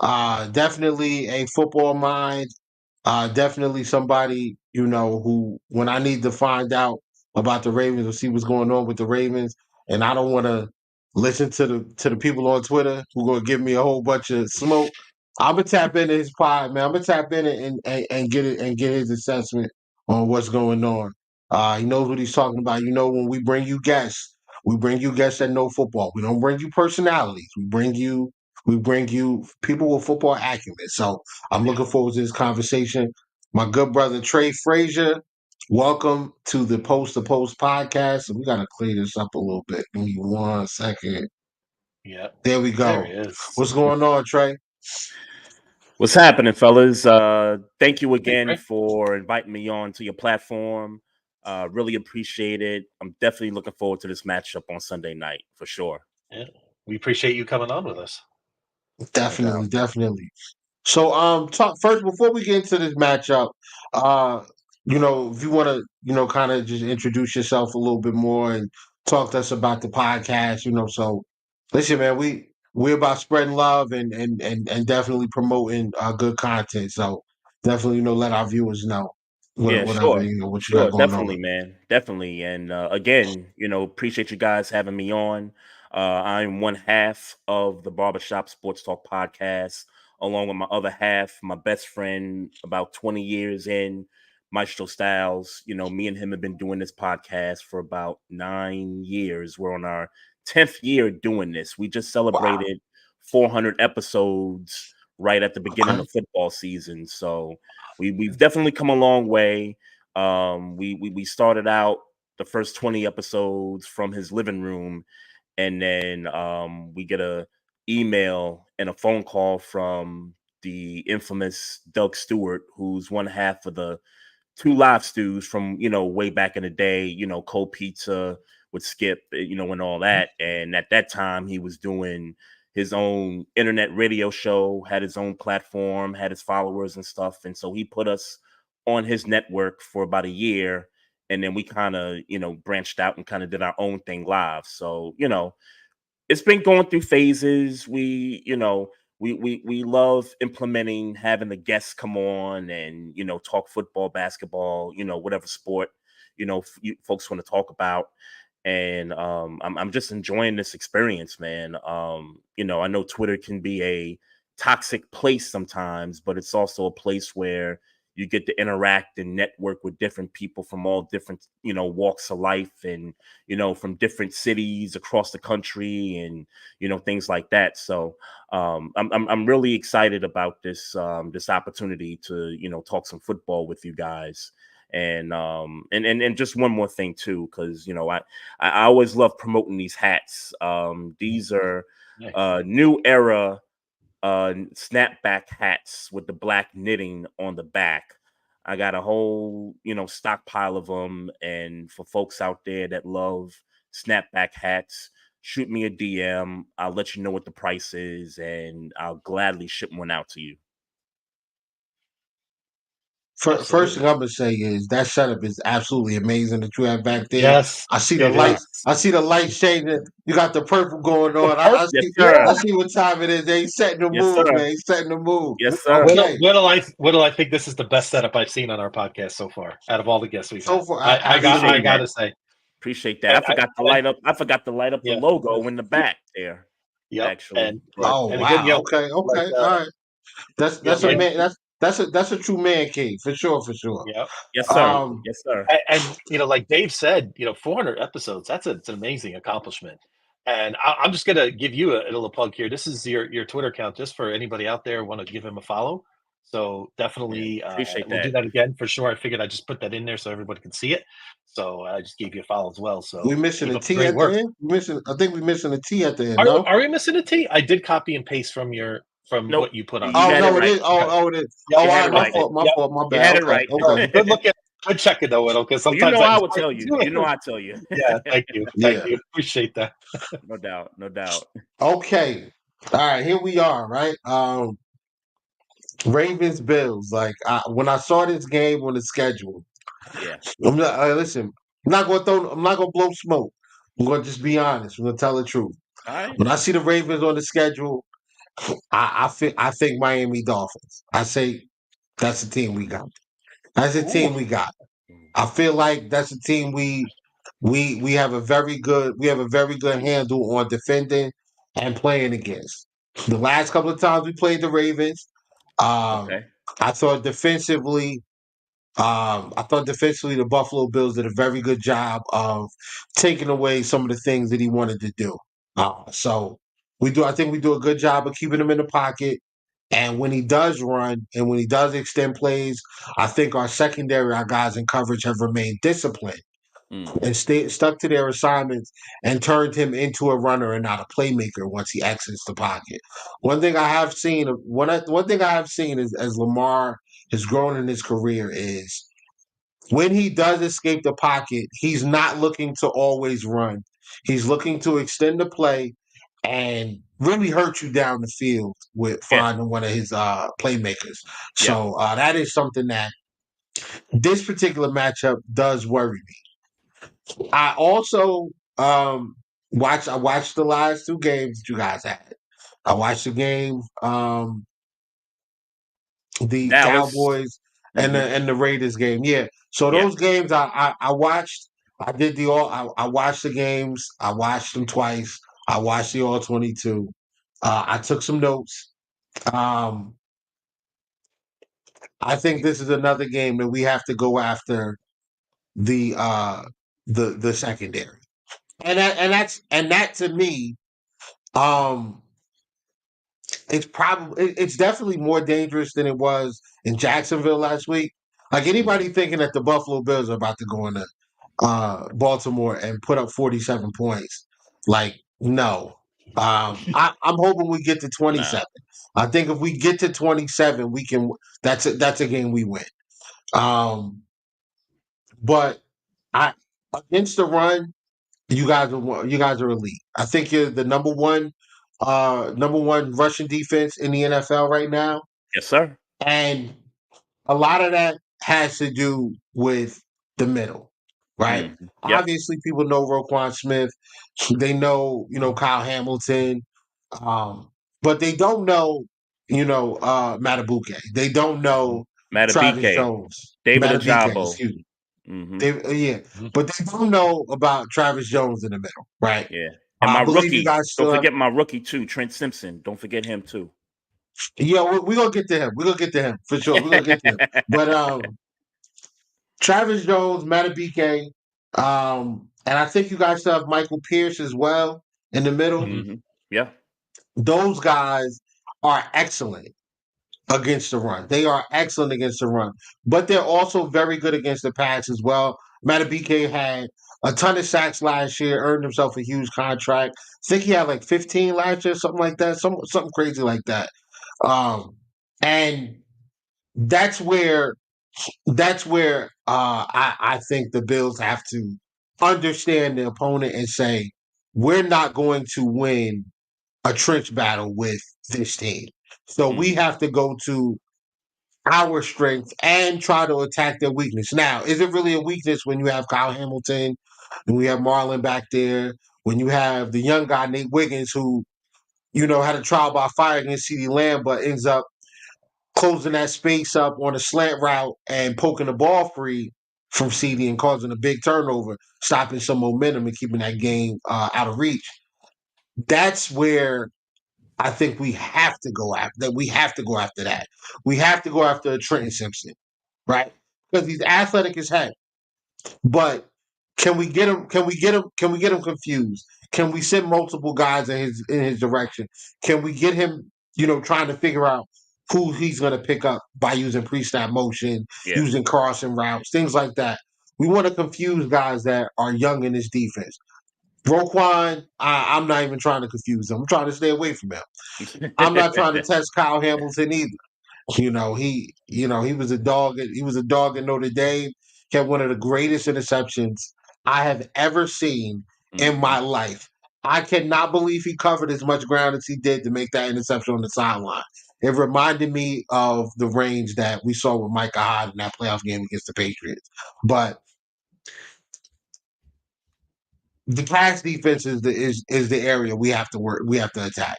Definitely a football mind. Definitely somebody, who when I need to find out about the Ravens or see what's going on with the Ravens, and I don't want to listen to the people on Twitter who gonna give me a whole bunch of smoke. I'm gonna tap into his pod, man. I'm gonna tap in and get it and get his assessment on what's going on. He knows what he's talking about. When we bring you guests that know football. We don't bring you personalities. We bring you people with football acumen. So I'm looking forward to this conversation. My good brother Trey Frazier, welcome to the Post to Post podcast. We got to clear this up a little bit. Give me 1 second. Yeah, There we there go. he is. What's going on, Trey? What's happening, fellas? Thank you Hey, again Trey. for inviting me on to your platform. Really appreciate it. I'm definitely looking forward to this matchup on Sunday night for sure. Yeah, we appreciate you coming on with us. No doubt. Definitely. So, talk first before we get into this matchup. Uh, if you want to, kind of just introduce yourself a little bit more and talk to us about the podcast. So listen, man, we're about spreading love and definitely promoting good content. So definitely, let our viewers know Yeah, whatever sure. what you got Sure, going on. definitely, man. Definitely. And again, appreciate you guys having me on. I'm one half of the Barbershop Sports Talk podcast, along with my other half, my best friend, about 20 years in, Maestro Styles. Me and him have been doing this podcast for about 9 years. We're on our 10th year doing this. We just Wow. celebrated 400 episodes right at the beginning Okay. of football season. So we've definitely come a long way. We started out the first 20 episodes from his living room, and then we get a email and a phone call from the infamous Doug Stewart, who's one half of the two live stews from way back in the day, cold pizza with Skip, and all that. And at that time he was doing his own internet radio show, had his own platform, had his followers and stuff. And so he put us on his network for about a year. And then we kind of, branched out and kind of did our own thing live. So, it's been going through phases. We love implementing having the guests come on and talk football, basketball, whatever sport folks want to talk about. And I'm just enjoying this experience, man. I know Twitter can be a toxic place sometimes, but it's also a place where you get to interact and network with different people from all different walks of life, and from different cities across the country, and things like that. So I'm really excited about this opportunity to talk some football with you guys. And just one more thing too, because I always love promoting these hats. These are Nice. new era snapback hats with the black knitting on the back. I got a whole stockpile of them, and for folks out there that love snapback hats, shoot me a DM. I'll let you know what the price is, and I'll gladly ship one out to you. First thing Absolutely. I'm gonna say is that setup is absolutely amazing that you have back there. Yes, I see the it lights. is. I see the lights changing. You got the purple going on. I Yes, see. sir. I see what time it is. He's setting the Yes, mood, sir. man. He's setting the mood. Yes, sir. Okay. What do I think this is the best setup I've seen on our podcast so far out of all the guests we've So had. far, I Appreciate got that. to say, Appreciate that. I I forgot to light up the yeah, logo in the back there, yep, actually. But oh and again, wow. Okay. like Okay. All right. That's yep, a like man. That's a true man cave for sure. For sure. yep. yes, sir. Um. Yes, sir. And like Dave said, 400 episodes. It's an amazing accomplishment. And I'm just gonna give you a little plug here. This is your Twitter account, just for anybody out there want to give him a follow. So Yeah, definitely, appreciate we'll do that. that again for sure. I figured I'd just put that in there so everybody can see it. So I just gave you a follow as well. We So missing keep a up the T great at the work. end. We missing. I think we missing a T at the end. No. Are we missing a T? I did copy and paste from Nope, what you put on you there. Oh had it no, it right. is. Oh, Okay. oh, it is. Yep. Oh, You all had right. it My right. Okay. fault. My Yep. fault. My You bad. had it Okay. right. Okay. Good looking. Good checking though, Widow, because Well, you sometimes know I I just would tell you. You know I tell you. yeah. Thank you. Thank Yeah. you. Appreciate that. No doubt. No doubt. Okay. All right. Here we are. Right. Ravens Bills. Like when I saw this game on the schedule, Yeah. I'm not. Listen. I'm not gonna throw. I'm not gonna blow smoke. I'm gonna just be honest. I'm gonna tell the truth. All right. When I see the Ravens on the schedule, I think Miami Dolphins. I say that's the team we got. That's the Ooh. team we got. I feel like that's a team we have a very good handle on defending and playing against. The last couple of times we played the Ravens, um, Okay. I thought defensively, the Buffalo Bills did a very good job of taking away some of the things that he wanted to do. So I think we do a good job of keeping him in the pocket. And when he does run and when he does extend plays, I think our secondary, our guys in coverage have remained disciplined Mm. and stuck to their assignments and turned him into a runner and not a playmaker once he exits the pocket. One thing I have seen, one thing I have seen is as Lamar has grown in his career is when he does escape the pocket, he's not looking to always run. He's looking to extend the play and really hurt you down the field with Yeah. finding one of his playmakers. Yeah. So that is something that this particular matchup does worry me. I also I watched the last two games that you guys had. I watched the game, the Dallas. Cowboys Hmm. and the Raiders game. Yeah. So Yeah. those games I watched. I did the all. I watched the games. I watched them twice. I watched the all 22. I took some notes. Um, I think this is another game that we have to go after the the secondary, and that to me, um, it's definitely more dangerous than it was in Jacksonville last week. Like anybody Hmm. thinking that the Buffalo Bills are about to go into Baltimore and put up 47 points, like no. I'm hoping we get to Nah. 27. I think if we get to 27, we can. That's a game we win. Um, but I against the run, you guys are elite. I think you're the number one rushing defense in the NFL right now, Yes, sir. and a lot of that has to do with the middle, right? Hmm. Yep. Obviously, people know Roquan Smith. They know, Kyle Hamilton, um, but they don't know, Matabuke. They don't know Travis Matabike. Jones, David Matabike, Ajabo. excuse me. Hmm. Yeah, Mhm. but they don't know about Travis Jones in the middle, right? Yeah. And my I believe you rookie. guys Don't still have. forget my rookie too, Trent Simpson. Don't forget him too. Yeah, we're gonna get to him. We're gonna get to him for sure. We're gonna get to him. But Travis Jones, Matabike, and I think you guys still have Michael Pierce as well in the middle. Mhm. Hmm. Yeah. Those guys are excellent against the run. They are excellent against the run, but they're also very good against the pass as well. Matabike had a ton of sacks last year, earned himself a huge contract. I think he had like 15 last year, something like that, something crazy like that. And that's where I think the Bills have to understand the opponent and say, we're not going to win a trench battle with this team. So we Hmm. have to go to our strength and try to attack their weakness. Now, is it really a weakness when you have Kyle Hamilton and we have Marlon back there? When you have the young guy, Nate Wiggins, who, had a trial by fire against CeeDee Lamb, but ends up closing that space up on a slant route and poking the ball free from CD and causing a big turnover, stopping some momentum and keeping that game out of reach. That's where I think we have to go after that. We have to go after that. We have to go after Trenton Simpson, right? Because he's athletic as heck. But can we get him? Can we get him? Can we get him confused? Can we send multiple guys in his direction? Can we get him? Trying to figure out who he's going to pick up by using pre-snap motion, Yeah. using crossing routes, things like that. We want to confuse guys that are young in this defense. Roquan, I'm not even trying to confuse him. I'm trying to stay away from him. I'm not trying to test Kyle Hamilton either. He was a dog. He was a dog at Notre Dame. He had one of the greatest interceptions I have ever seen in Hmm. my life. I cannot believe he covered as much ground as he did to make that interception on the sideline. It reminded me of the range that we saw with Micah Hyde in that playoff game against the Patriots. But the pass defense is the area we have to work. We have to attack.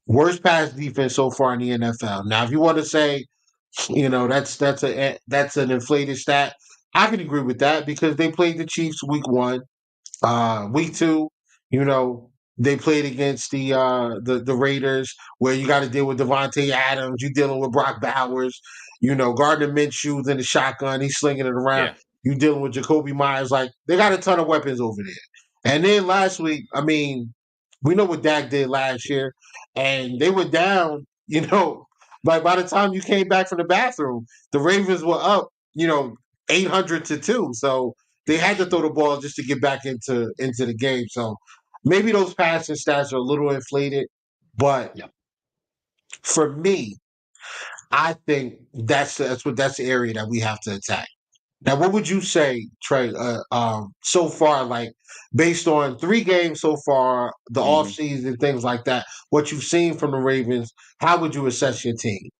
Worst pass defense so far in the NFL. Now, if you want to say, that's an inflated stat, I can agree with that because they played the Chiefs week 1. Week 2, you know, they played against the Raiders, where you got to deal with Devontae Adams. You dealing with Brock Bowers. Gardner Minshew's in the shotgun. He's slinging it around. Yeah. You dealing with Jacoby Myers. Like, they got a ton of weapons over there. And then last week, I mean, we know what Dak did last year, and they were down. Like, by the time you came back from the bathroom, the Ravens were up. 800-2. So they had to throw the ball just to get back into the game. So maybe those passing stats are a little inflated, but Yeah. for me, I think that's the area that we have to attack. Now, what would you say, Trey? So far, like based on 3 games so far, the Mm-hmm. offseason, things like that, what you've seen from the Ravens, how would you assess your team?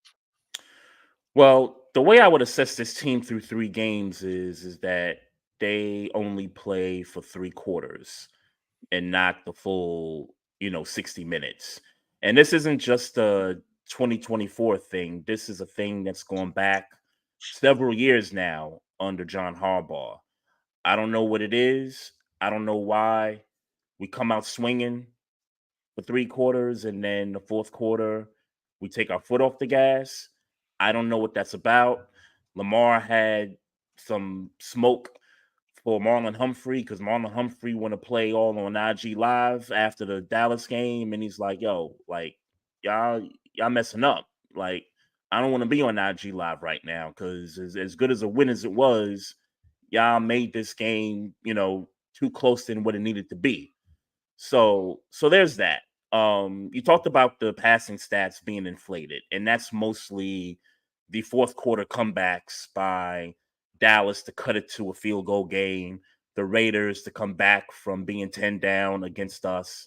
Well, the way I would assess this team through 3 games is that they only play for 3 quarters and not the full, 60 minutes. And this isn't just a 2024 thing. This is a thing that's going back several years now under John Harbaugh. I don't know what it is. I don't know why we come out swinging for 3 quarters and then the fourth quarter we take our foot off the gas. I don't know what that's about. Lamar had some smoke for Marlon Humphrey because Marlon Humphrey want to play all on IG Live after the Dallas game, and he's like, "Yo, like y'all messing up. Like I don't want to be on IG Live right now because as good as a win as it was, y'all made this game, too close than what it needed to be." So there's that. You talked about the passing stats being inflated, and that's mostly the fourth quarter comebacks by Dallas to cut it to a field goal game, the Raiders to come back from being 10 down against us.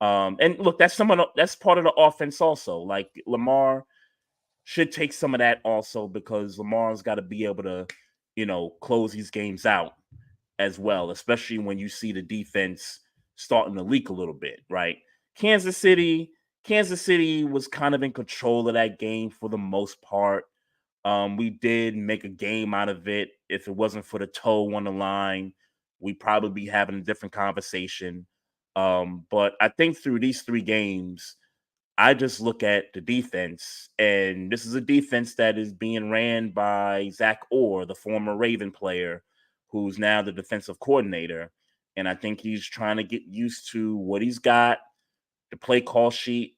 And look, that's part of the offense also. Like Lamar should take some of that also because Lamar's got to be able to, close these games out as well, especially when you see the defense starting to leak a little bit, right? Kansas City, Kansas City was kind of in control of that game for the most part. We did make a game out of it. If it wasn't for the toe on the line, we'd probably be having a different conversation. But I think through these 3 games, I just look at the defense, and this is a defense that is being ran by Zach Orr, the former Raven player, who's now the defensive coordinator. And I think he's trying to get used to what he's got, the play call sheet,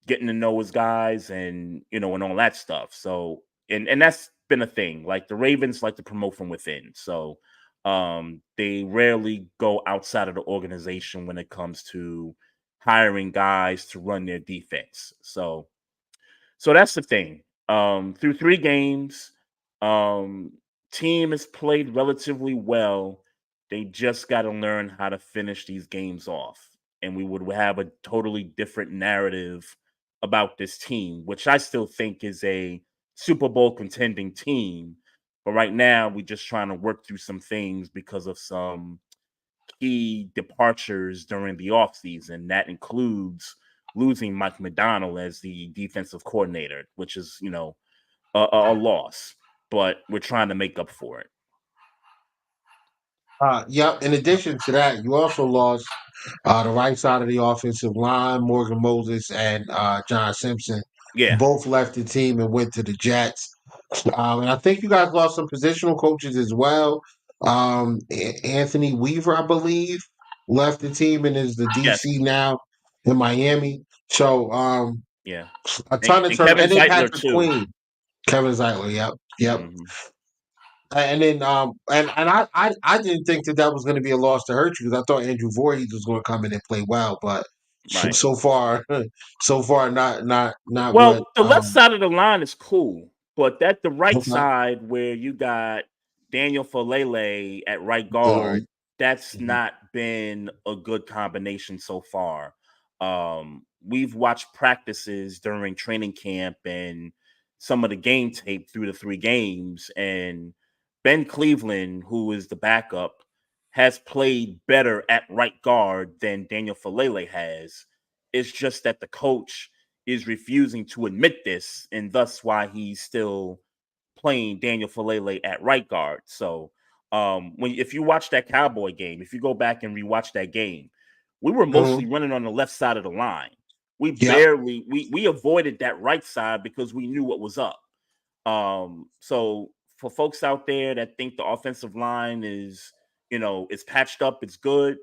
getting to know his guys, and all that stuff. So, and that's been a thing. Like the Ravens like to promote from within. So, they rarely go outside of the organization when it comes to hiring guys to run their defense. So that's the thing. Through 3 games, um, team has played relatively well. They just got to learn how to finish these games off, and we would have a totally different narrative about this team, which I still think is a Super Bowl contending team. But right now, we're just trying to work through some things because of some key departures during the offseason. That includes losing Mike McDonald as the defensive coordinator, which is, a loss, but we're trying to make up for it. Yep. In addition to that, you also lost the right side of the offensive line. Morgan Moses and John Simpson Yeah. both left the team and went to the Jets. And I think you guys lost some positional coaches as well. Anthony Weaver, I believe, left the team and is the Yes. DC now in Miami. So Yeah. a And, ton of and turn, Kevin and then Zeitler Patrick too. Queen, Kevin Zeitler. Yep, yep. Mhm. And then and I didn't think that was going to be a loss to hurt you because I thought Andrew Voorhees was going to come in and play well, but Right. so far, so far not what. Well, the left side of the line is cool, but that the right Okay. side where you got Daniel Falele at right Mhm. guard, that's not been a good combination so far. We've watched practices during training camp and some of the game tape through the 3 games, and Ben Cleveland, who is the backup, has played better at right guard than Daniel Falele has. It's just that the coach is refusing to admit this, and thus why he's still playing Daniel Falele at right guard. So if you watch that Cowboy game, if you go back and rewatch that game, we were mostly running on the left side of the line. We Yep. barely we avoided that right side because we knew what was up. So for folks out there that think the offensive line is, it's patched up, it's good,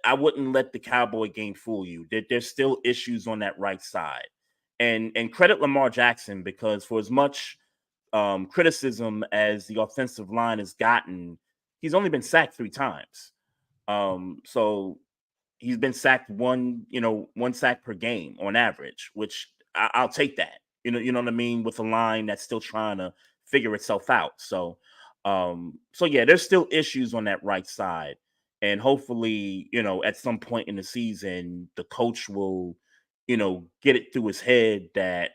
I wouldn't let the Cowboy game fool you. There's still issues on that right side. And credit Lamar Jackson, because for as much criticism as the offensive line has gotten, he's only been sacked 3 times. So he's been sacked one sack per game on average, which I'll take that. You know what I mean, with a line that's still trying to figure itself out. So yeah, there's still issues on that right side, and hopefully, at some point in the season, the coach will, get it through his head that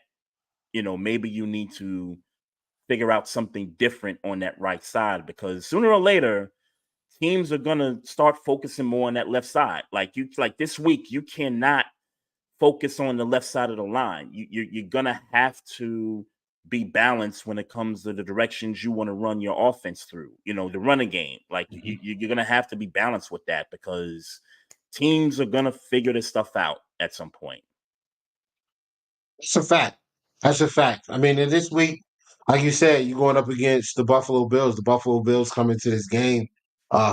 maybe you need to figure out something different on that right side, because sooner or later teams are gonna start focusing more on that left side. Like this week, you cannot focus on the left side of the line. You're gonna have to be balanced when it comes to the directions you want to run your offense through. The running game. Like you're gonna have to be balanced with that, because teams are gonna figure this stuff out at some point. That's a fact. That's a fact. I mean, in this week, like you said, you're going up against the Buffalo Bills. The Buffalo Bills come into this game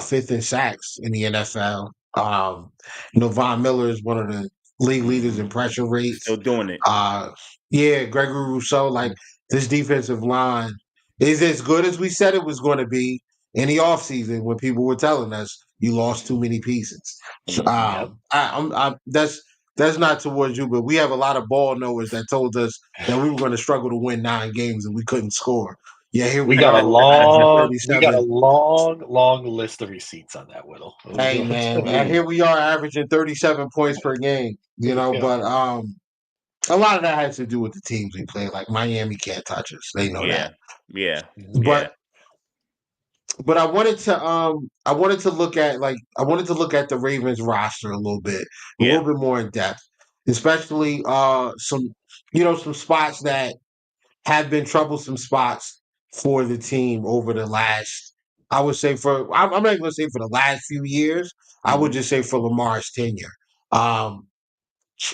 fifth in sacks in the NFL. Von Miller is one of the league leaders in pressure rates. Still doing it. Yeah, Gregory Rousseau, like this defensive line is as good as we said it was going to be in the offseason when people were telling us you lost too many pieces. Yep. That's not towards you, but we have a lot of ball knowers that told us that we were going to struggle to win 9 games and we couldn't score. Yeah, here We we got a are. We're averaging long list of receipts on that, Whittle. Hey man, and here we are averaging 37 points per game. Yeah. But a lot of that has to do with the teams we play. Like Miami can't touch us; they know that. Yeah. But I wanted to look at the Ravens roster a little bit more in depth, especially some spots that have been troublesome spots for the team over the last. I would say I'm not going to say for the last few years. I would just say for Lamar's tenure. Um,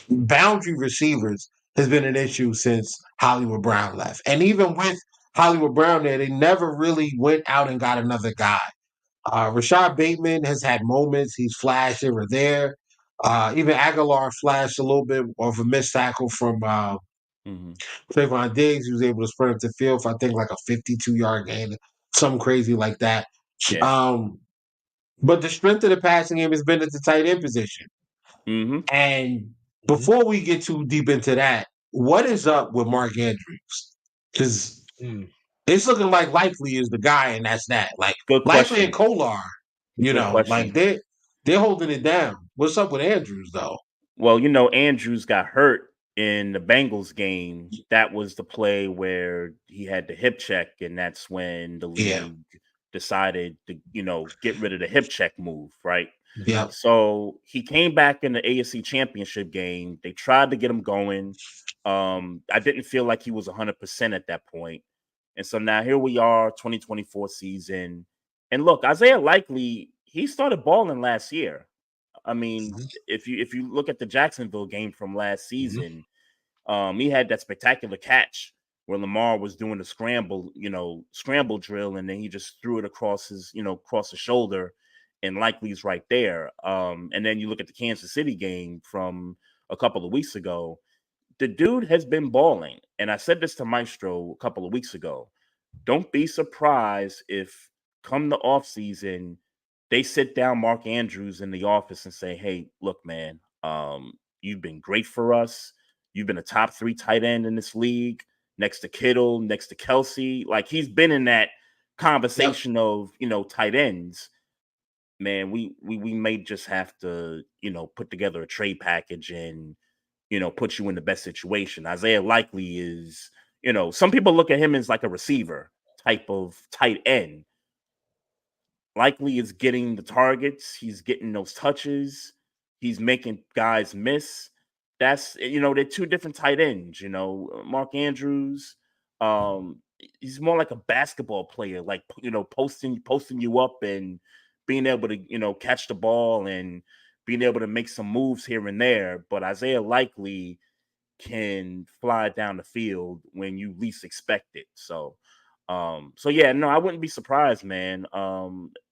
Boundary receivers has been an issue since Hollywood Brown left, and even with Hollywood Brown there, they never really went out and got another guy. Rashad Bateman has had moments; he's flashed here or there. Even Aguilar flashed a little bit of a missed tackle from Trayvon Diggs. He was able to sprint up the field for I think like a 52-yard gain, something crazy like that. Yeah. But the strength of the passing game has been at the tight end position. And before we get too deep into that, what is up with Mark Andrews? Because it's looking like Likely is the guy, and that's that. Like Good Likely question. and Kolar, Good like question. they're holding it down. What's up with Andrews though? Well, Andrews got hurt in the Bengals game. That was the play where he had the hip check, and that's when the league decided to, get rid of the hip check move, right? Yeah. So he came back in the AFC Championship game. They tried to get him going. I didn't feel like he was 100% at that point. And so now here we are, 2024 season. And look, Isaiah Likely, he started balling last year. I mean, if you look at the Jacksonville game from last season, he had that spectacular catch where Lamar was doing the scramble drill, and then he just threw it across across the shoulder, and Likely's right there. And then you look at the Kansas City game from a couple of weeks ago. The dude has been balling, and I said this to Maestro a couple of weeks ago. Don't be surprised if come the offseason, they sit down Mark Andrews in the office and say, hey, look, man, you've been great for us. You've been a top 3 tight end in this league, next to Kittle, next to Kelsey. Like, he's been in that conversation of, tight ends. Man, we may just have to, put together a trade package and, put you in the best situation. Isaiah Likely is, some people look at him as like a receiver type of tight end. Likely is getting the targets. He's getting those touches. He's making guys miss. that's they're two different tight ends. Mark Andrews, he's more like a basketball player, like posting you up and being able to catch the ball and being able to make some moves here and there. But Isaiah Likely can fly down the field when you least expect it. So yeah, no, I wouldn't be surprised, man.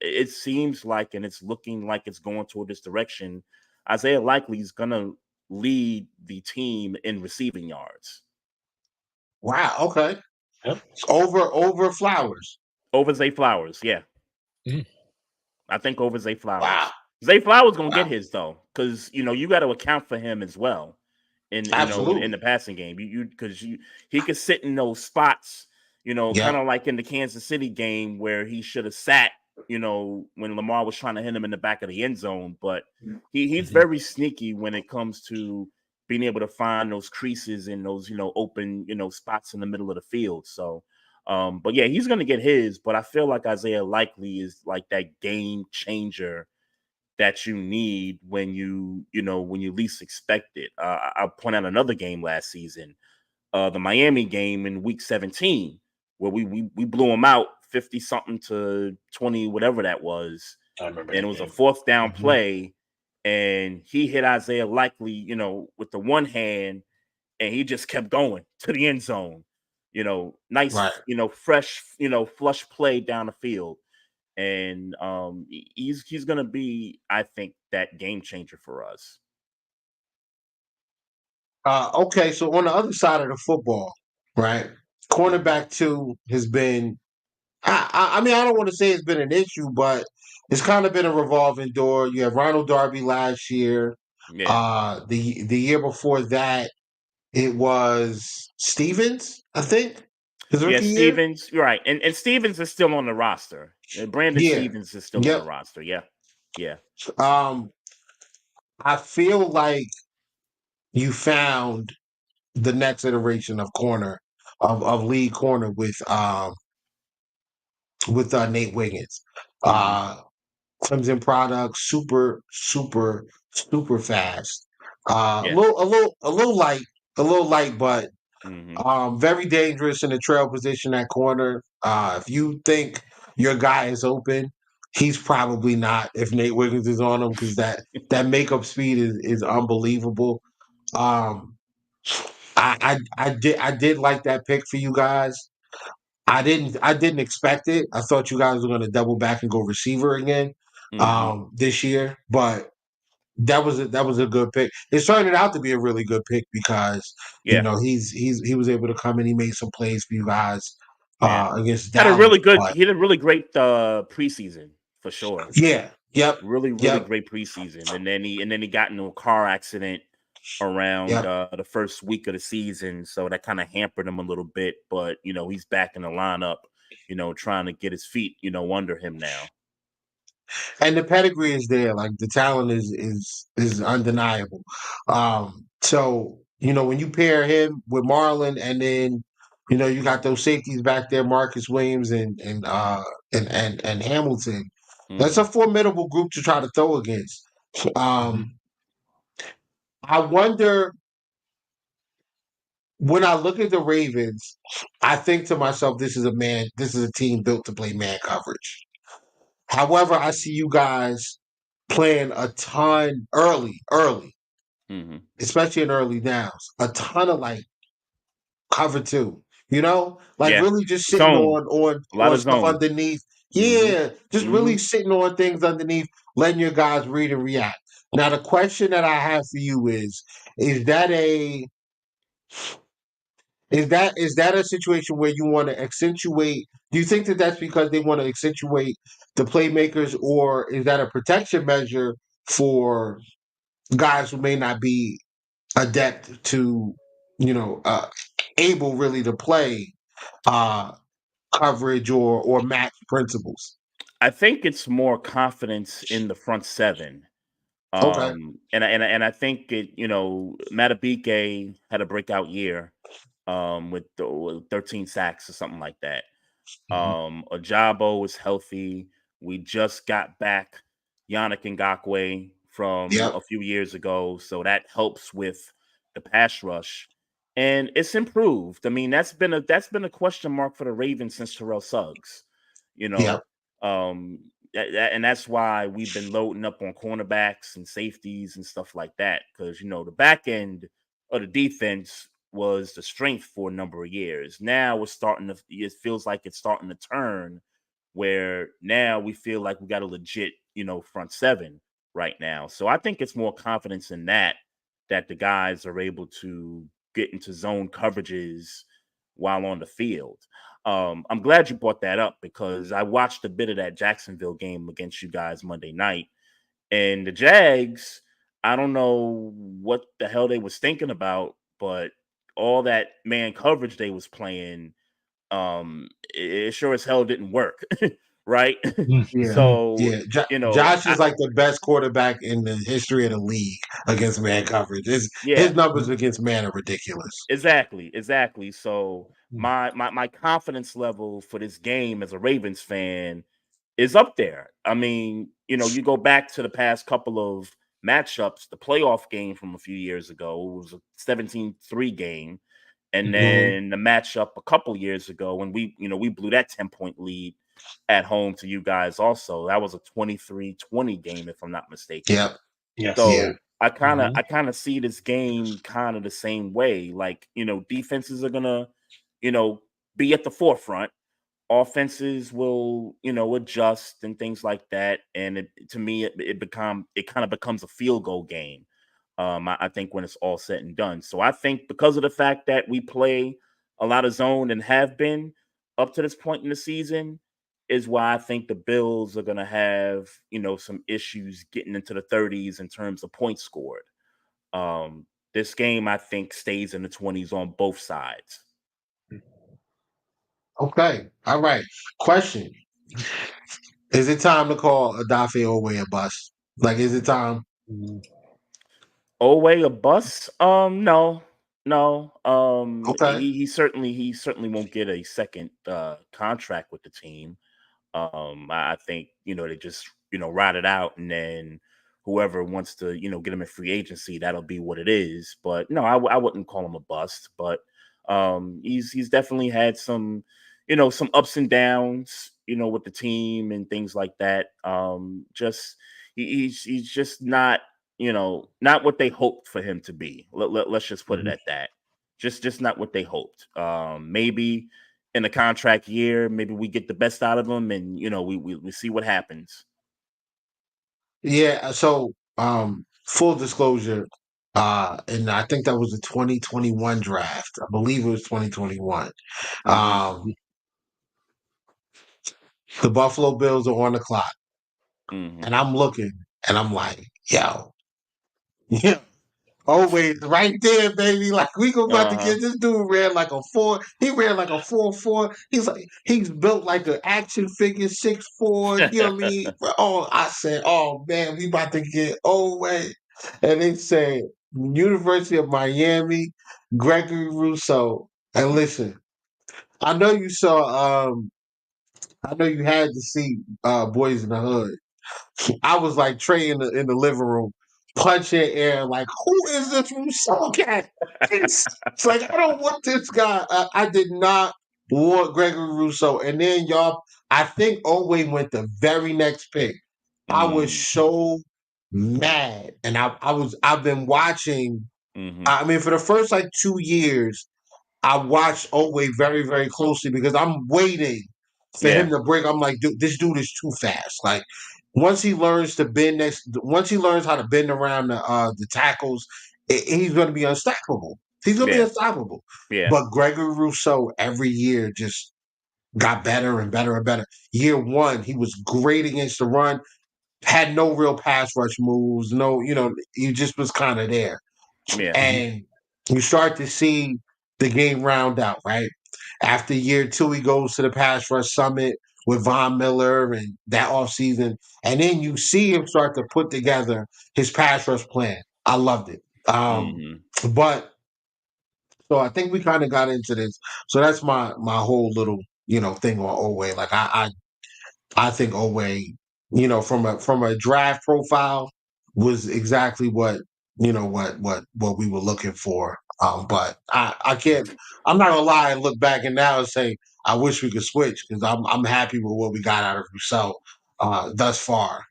It seems like, and it's looking like it's going toward this direction. Isaiah Likely is gonna lead the team in receiving yards Wow. Okay. Yep. Over Flowers. over Zay Flowers. Yeah, Mm. I think over Zay Wow. Flowers. Zay Flowers gonna Wow. get his though, because you got to account for him as well in the Absolutely. passing game. Because he could sit in those spots, kind Yep. of like in the Kansas City game where he should have sat, when Lamar was trying to hit him in the back of the end zone. But he's Mhm. very sneaky when it comes to being able to find those creases and those open spots in the middle of the field. So. But yeah, he's gonna get his. But I feel like Isaiah Likely is like that game changer that you need when when you least expect it. I'll point out another game last season, the Miami game in Week 17, where we blew them out 50 something to 20, whatever that was, I remember and it that was a game. fourth down Mhm. play, and he hit Isaiah Likely, with the one hand, and he just kept going to the end zone. Right. Nice, fresh, flush play down the field, and he's gonna be, I think, that game changer for us. Okay. So on the other side of the football, right? Mhm. Cornerback two has been. I mean, I don't want to say it's been an issue, but it's kind of been a revolving door. You have Ronald Darby last year. Yeah, The year before that, it was Stevens, I think, his yeah, rookie year. Stevens, you're right, and Stevens is still on the roster. Brandon Yeah. Stevens is still on the Yep. roster. Yeah, yeah. Um, I feel like you found the next iteration of corner of lead corner with Nate Wiggins. Hmm. Uh Clemson product, super fast. Yeah. A little light, but Hmm. very dangerous in the trail position at corner. If you think your guy is open, he's probably not. If Nate Wiggins is on him, because that makeup speed is unbelievable. Um, I did like that pick for you guys. I didn't expect it. I thought you guys were going to double back and go receiver again Hmm. this year, but that was a good pick. It's turning out to be a really good pick because Yeah, he was able to come in. He made some plays for you guys yeah. against Had a Dallas, really good. but He had a really great preseason for sure. yeah, yep, Really, really yep, great preseason, and then he got into a car accident around yep. the first week of the season, so that kind of hampered him a little bit. But he's back in the lineup, trying to get his feet, under him now. And the pedigree is there. Like the talent is undeniable. So when you pair him with Marlon, and then you got those safeties back there, Marcus Williams and Hamilton. That's a Hmm. formidable group to try to throw against. Mhm. Um, I wonder when I look at the Ravens, I think to myself, this is a team built to play man coverage. However, I see you guys playing a ton early, Hmm. especially in early downs, a ton of like cover two, like Yeah, really just sitting zone, a lot on of stuff zone. underneath. Hmm. Yeah, just Hmm. really sitting on things underneath, letting your guys read and react. Now, the question that I have for you is that a is that a situation where you want to accentuate? Do you think that that's because they want to accentuate the playmakers, or is that a protection measure for guys who may not be adept to, you know, uh, able really to play uh, coverage or match principles? I think it's more confidence in the front seven. Okay. And I think Matabike had a breakout year, with 13 sacks or something like that. Mhm. Ajabo is healthy. We just got back Yannick Ngakwe from Yep. a few years ago, so that helps with the pass rush, and it's improved. I mean, that's been a question mark for the Ravens since Terrell Suggs. You Yeah. know, and that's why we've been loading up on cornerbacks and safeties and stuff like that, because the back end of the defense was the strength for a number of years. Now it feels like it's starting to turn, where now we feel like we got a legit, front seven right now. So I think it's more confidence in that the guys are able to get into zone coverages while on the field. I'm glad you brought that up, because I watched a bit of that Jacksonville game against you guys Monday night, and the Jags, I don't know what the hell they was thinking about, but all that man coverage they was playing, it sure as hell didn't work, right? Yeah. So, Yeah. Josh is like the best quarterback in the history of the league against man coverage. His yeah, numbers against man are ridiculous. exactly. So my confidence level for this game as a Ravens fan is up there. I mean, you go back to the past couple of matchups, the playoff game from a few years ago, it was a 17-3 game. And Mhm. then the matchup a couple years ago when we blew that 10-point lead at home to you guys also. That was a 23-20 game, if I'm not mistaken. Yep. Yes. Yeah. So I kind of see this game kind of the same way. Like, defenses are gonna, you know, be at the forefront. Offenses will, adjust and things like that. And to me, it kind of becomes a field goal game. I think when it's all said and done. So I think because of the fact that we play a lot of zone and have been up to this point in the season, is why I think the Bills are going to have, some issues getting into the 30s in terms of points scored. This game, I think, stays in the 20s on both sides. Okay. All right. Question: is it time to call Adafe Owe a bust? Like, is it time? Oway a bus? No, no. Okay. He certainly won't get a second contract with the team. I think they just ride it out, and then whoever wants to get him in free agency, that'll be what it is. But no, I wouldn't call him a bust. But he's definitely had some some ups and downs with the team and things like that. Just he's just not what they hoped for him to be. Let's just put it Mhm. at that. Just not what they hoped. Maybe in a contract year, maybe we get the best out of him, and we see what happens. Yeah. So, full disclosure, and I think that was the 2021 draft. I believe it was 2021. Hmm. Um, the Buffalo Bills are on the clock, Hmm. and I'm looking, and I'm like, yo, yeah. Always right there, baby. Like we go about to Uh-huh. get this dude ran like a four. He ran like a 4.4. He's built like an action figure 6'4". You know what I mean? Oh, I said, oh man, we about to get way. And they said University of Miami, Gregory Rousseau. And listen, I know you saw. I know you had to see Boys in the Hood. I was like Trey in the living room, punching air, like, who is this Rousseau cat? It's like, I don't want this guy. I did not want Gregory Rousseau. And then y'all, I think Owe went the very next pick. I was Mm. so mad. And I've been watching, Hmm. I mean, for the first like 2 years, I watch Otway very, very closely because I'm waiting for him Yeah. to break. I'm like, dude, this dude is too fast. Like once he learns how to bend around the tackles, he's going to be unstoppable. He's going to be Yeah. unstoppable. Yeah. But Gregory Rousseau every year just got better and better and better. Year one, he was great against the run, had no real pass rush moves. No, he just was kind of there. Yeah. And you start to see the game round out, right? After year two, he goes to the pass rush summit with Von Miller and that offseason. And then you see him start to put together his pass rush plan. I loved it. Hmm. But so I think we kind of got into this. So that's my whole little, thing on Owe. Like I think Owe, from a draft profile was exactly what what we were looking for. But I can't. I'm not gonna lie and look back and now and say I wish we could switch because I'm happy with what we got out of Rousseau thus far.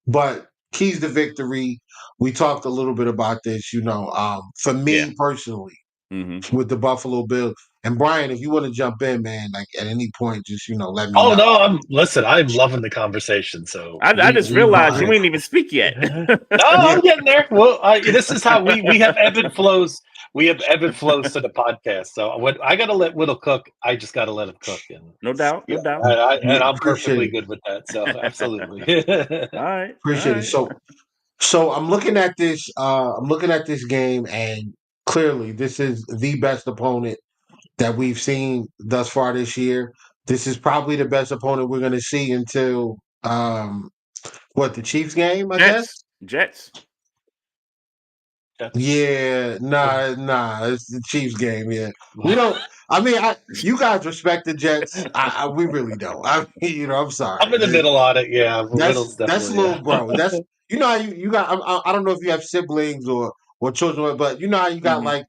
But keys to victory. We talked a little bit about this. For Yeah. me personally, Mm-hmm. with the Buffalo Bills. And Brian, if you want to jump in, man, like at any point, just let me Oh know. no, I'm loving the conversation. So I just realized you ain't even speak yet. No, Yeah, I'm getting there. Well, this is how we have ebb and flows. We have ebb and flows to the podcast. So when I got to let Whittle cook, I just got to let him cook, and No doubt, no yeah, doubt. and I'm appreciate perfectly it. good with that. So absolutely. All right, all Appreciate it. right. So I'm looking at this. I'm looking at this game, and clearly, this is the best opponent that we've seen thus far this year. This is probably the best opponent we're going to see until the Chiefs game, I guess. Jets. That's Yeah, nah, it's the Chiefs game. Yeah, we don't. I mean, you guys respect the Jets. We really don't. I'm I'm sorry. in the middle on it. Yeah, That's Whittle's that's definitely little bro. That's how you got. I don't know if you have siblings or children, but you know how you got Mm-hmm. like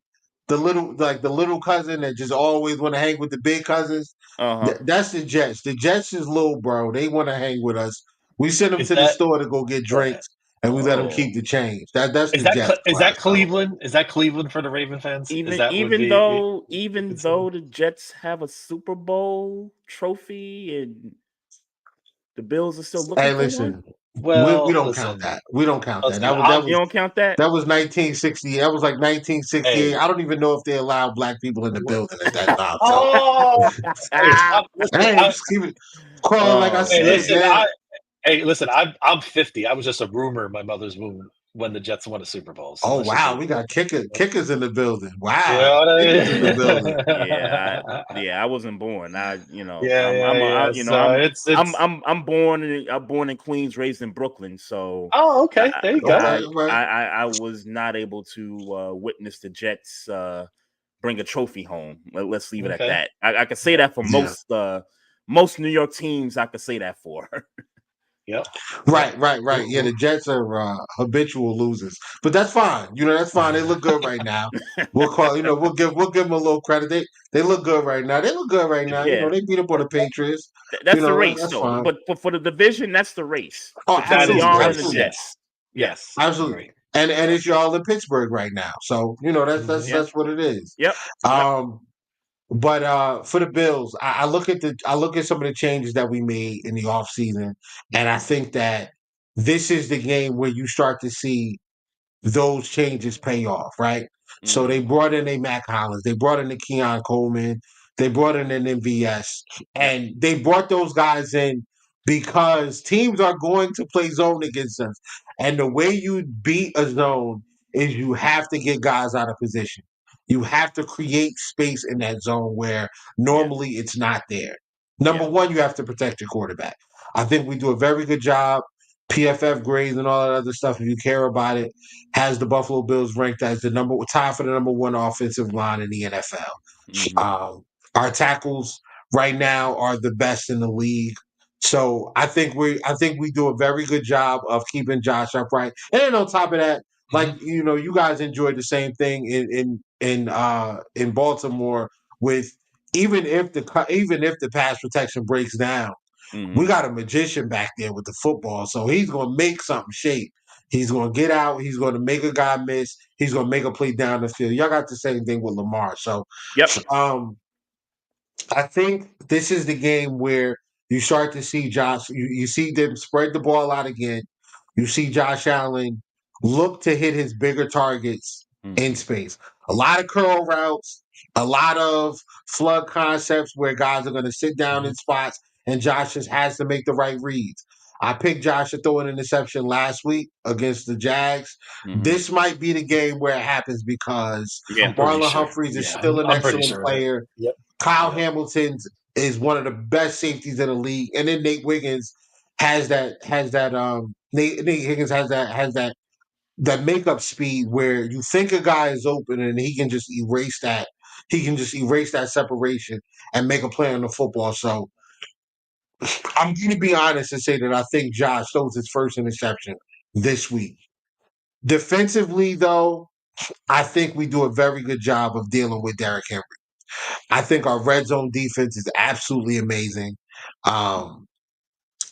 the little cousin that just always want to hang with the big cousins. Uh-huh. That's the Jets. The Jets is little bro. They want to hang with us. We send them Is to the that store to go get uh, drinks, and we let them Oh. keep the change. That's the Jets is for that us. So. Cleveland? Is that Cleveland for the Raven fans? Is Even that would even be though even considered? though the Jets have a Super Bowl trophy and the Bills are still looking Hey, for one? listen, we Well, don't count listen, that. We don't count that. listen. That was that I'm You was don't count that? that was 1960. That was like 1968. hey. I don't even know if they allowed black people in the building at that time. So Oh, hey, listen, hey, just keep it calling like I Oh see it, man. man. listen. I'm 50. I was just a rumor in my mother's womb when the Jets won a Super Bowl. So Oh let's just wow, leave we it got kickers in the building. there. You Wow, know what kickers in the building. Yeah, I wasn't born. It's. I'm born in Queens, raised in Brooklyn, so Oh, okay. There you go. Okay, right. I was not able to witness the Jets bring a trophy home. Let's leave it at Okay. that. I could say that for Yeah. most New York teams. I could say that for. Yep. Yep. Right. Yeah, the Jets are habitual losers, but that's fine. That's fine. They look good right now. We'll call. We'll give them a little credit. They look good right now. They look good right now. Yeah, They beat up on the Patriots. that's the race That's though. fine. But for the division, that's the race Oh, between That the is the absolutely, Yarn and the race. absolutely, Jets. Yes. Yes. absolutely. Agree. And Yep. it's y'all in Pittsburgh right now, so that's Mhm. Yep, that's what it is. yep, yep. Um, but for the Bills, I look at some of the changes that we made in the offseason, and I think that this is the game where you start to see those changes pay off, right? So Mm-hmm. they brought in a Mac Hollins, they brought in a Keon Coleman, they brought in an MVS, Yep, and they brought those guys in because teams are going to play zone against us. And the way you beat a zone is you have to get guys out of position. You have to create space in that zone where yeah, normally it's not there. Number yeah, one, you have to protect your quarterback. I think we do a very good job. PFF grades and all that other stuff, if you care about it, has the Buffalo Bills ranked as the tied for the number one offensive line in the NFL. mm-hmm. Our tackles right now are the best in the league. So I think we do a very good job of keeping Josh upright. And then on top of that, like Mhm. you guys enjoyed the same thing in Baltimore with even if the pass protection breaks down, we Mm-hmm. got a magician back there with the football, so he's going to make something shape. He's going to get out. He's going to make a guy miss. He's going to make a play down the field. Y'all got the same thing with Lamar. So, Yep. um, I think this is the game where you start to see Josh. You see them spread the ball out again. You see Josh Allen look to hit his bigger targets in Mm-hmm. space. A lot of curl routes, a lot of flood concepts where guys are going to sit down in Mhm. spots, and Josh just has to make the right reads. I picked Josh to throw an interception last week against the Jags. Mm-hmm. This might be the game where it happens because Yeah. I'm pretty Marlon sure. Humphreys is Yeah, still an I'm pretty excellent sure of it. player. Yep. Kyle Yep. Hamilton is one of the best safeties in the league, and then Nate Wiggins has that Nate Higgins has that makeup speed where you think a guy is open and he can just erase that separation and make a play on the football. So I'm going to be honest and say that I think Josh throws his first interception this week. Defensively, though, I think we do a very good job of dealing with Derrick Henry. I think our red zone defense is absolutely amazing. Um,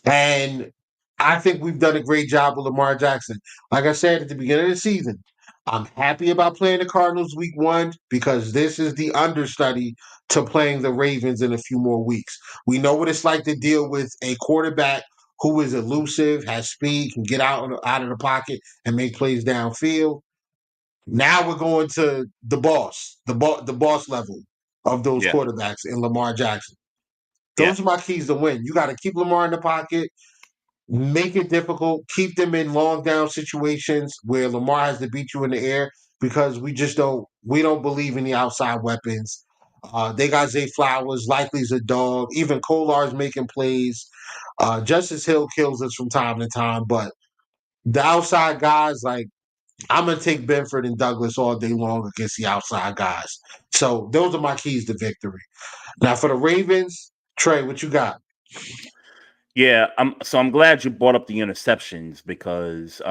and I think we've done a great job with Lamar Jackson. Like I said at the beginning of the season, I'm happy about playing the Cardinals week 1 because this is the understudy to playing the Ravens in a few more weeks. We know what it's like to deal with a quarterback who is elusive, has speed, can get out of the pocket and make plays downfield. Now we're going to the boss level of those Yeah, quarterbacks in Lamar Jackson. yeah, Those are my keys to win. You got to keep Lamar in the pocket, make it difficult, keep them in long down situations where Lamar has to beat you in the air because we don't believe in the outside weapons. They got Zay Flowers, likely's a dog. Even Kolar's making plays. Justice Hill kills us from time to time, but the outside guys, like I'm gonna take Benford and Douglas all day long against the outside guys. So those are my keys to victory. Now for the Ravens, Trey, what you got? yeah. I'm glad you brought up the interceptions because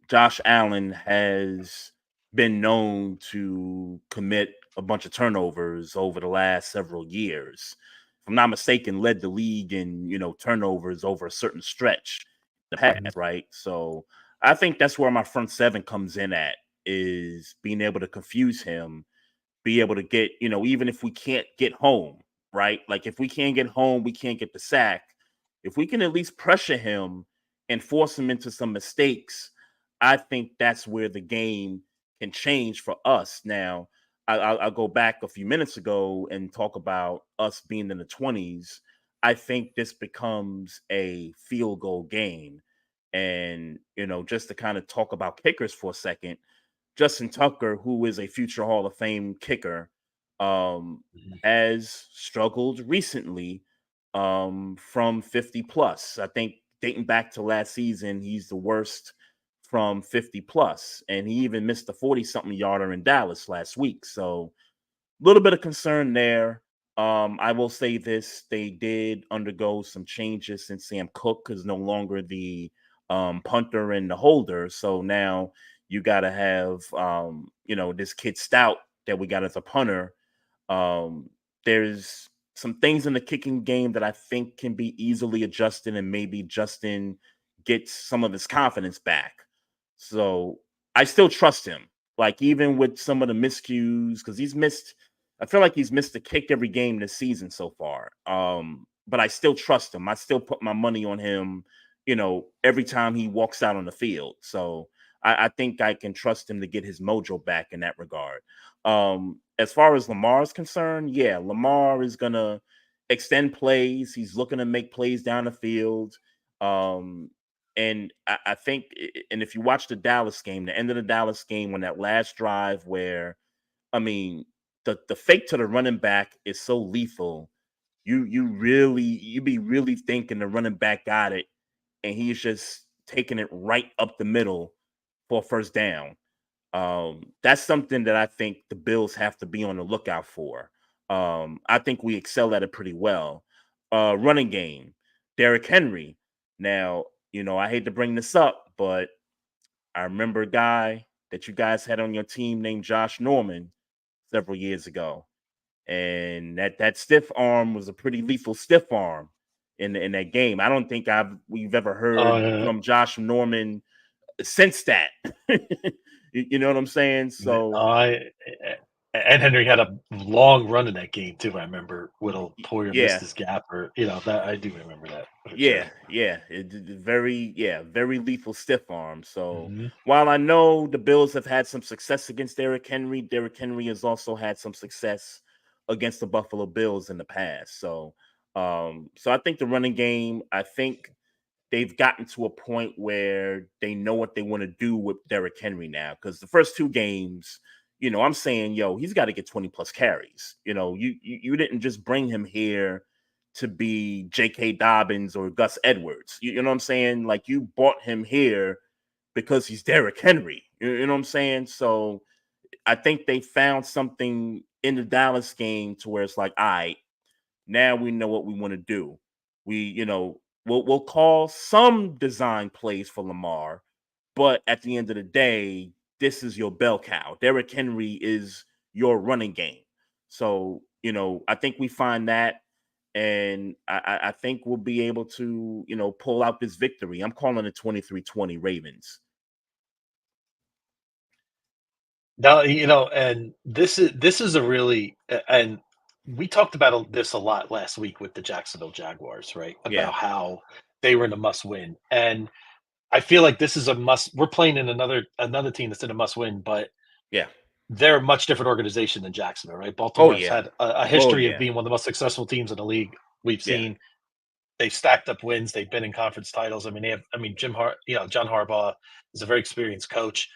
Josh Allen has been known to commit a bunch of turnovers over the last several years. If I'm not mistaken, led the league in turnovers over a certain stretch in the past, right? So I think that's where my front seven comes in at, is being able to confuse him, be able to get, even if we can't get home, right? Like if we can't get home, we can't get the sack. If we can at least pressure him and force him into some mistakes, I think that's where the game can change for us. Now, I'll go back a few minutes ago and talk about us being in the 20s. I think this becomes a field goal game. And, just to kind of talk about kickers for a second, Justin Tucker, who is a future Hall of Fame kicker, um, Mhm. has struggled recently from 50 plus. I think dating back to last season, he's the worst from 50 plus, and he even missed the 40 something yarder in Dallas last week. So a little bit of concern there. I will say this: they did undergo some changes since Sam Cook is no longer the punter and the holder. So now you got to have this kid Stout that we got as a punter. There's some things in the kicking game that I think can be easily adjusted, and maybe Justin gets some of his confidence back. So I still trust him. Like even with some of the miscues, because I feel like he's missed a kick every game this season so far. But I still trust him. I still put my money on him, every time he walks out on the field. So I think I can trust him to get his mojo back in that regard. As far as Lamar is concerned, yeah, Lamar is gonna extend plays. He's looking to make plays down the field. Um, and I think, and if you watch the Dallas game, the end of the Dallas game, on that last drive where, I mean, the fake to the running back is so lethal. You be really thinking the running back got it, and he's just taking it right up the middle for a first down. That's something that I think the Bills have to be on the lookout for. I think we excel at it pretty well. Running game, Derrick Henry. Now, I hate to bring this up, but I remember a guy that you guys had on your team named Josh Norman several years ago, and that stiff arm was a pretty lethal stiff arm in that game. I don't think we've ever heard Uh, from Josh Norman since that. You know what I'm saying? So I and Henry had a long run in that game too. I remember Whittle Poyer missed yeah, his gap, or that I do remember that for yeah, sure. yeah. Very lethal stiff arm. So Hmm. while I know the Bills have had some success against Derrick Henry has also had some success against the Buffalo Bills in the past. So I think the running game, I think they've gotten to a point where they know what they want to do with Derrick Henry now. Because the first two games, I'm saying, yo, he's got to get 20 plus carries. You didn't just bring him here to be J.K. Dobbins or Gus Edwards. You know what I'm saying? Like you brought him here because he's Derrick Henry. You know what I'm saying? So I think they found something in the Dallas game to where it's like, all right, now we know what we want to do. We'll call some design plays for Lamar, But at the end of the day, this is your bell cow. Derrick Henry is your running game. So, I think we find that, and I think we'll be able to, pull out this victory. I'm calling it 23-20 Ravens. Now, and this is a really, and we talked about this a lot last week with the Jacksonville Jaguars, right? Yeah. About how they were in a must win. And I feel like this is a must. We're playing in another team that's in a must win, but Yeah. they're a much different organization than Jacksonville, right? Oh, Baltimore has yeah. had a history of being one of the most successful teams in the league. We've Yeah. seen they've stacked up wins. They've been in conference titles. I mean, John Harbaugh is a very experienced coach.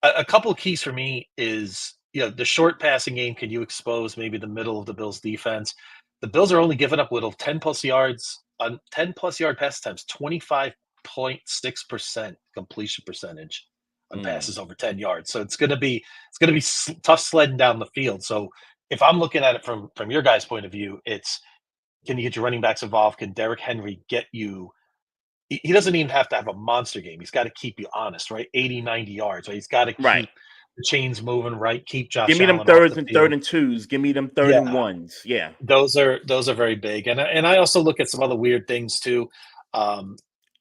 A couple of keys for me is, the short passing game. Can you expose maybe the middle of the Bills defense? The Bills are only giving up little 10 plus yards on 10 plus yard pass attempts, 25.6% completion percentage on passes over 10 yards. So it's going to be tough sledding down the field. So if I'm looking at it from your guys' point of view, it's, can you get your running backs involved? Can Derrick Henry get you? He doesn't even have to have a monster game. He's got to keep you honest, right? 80, 90 yards, right? He's got to Right. keep the chains moving, right? Keep Give Josh me them Allen off thirds the and field. third and twos. Give me them third and ones. Yeah. Those are very big. And I also look at some other weird things too.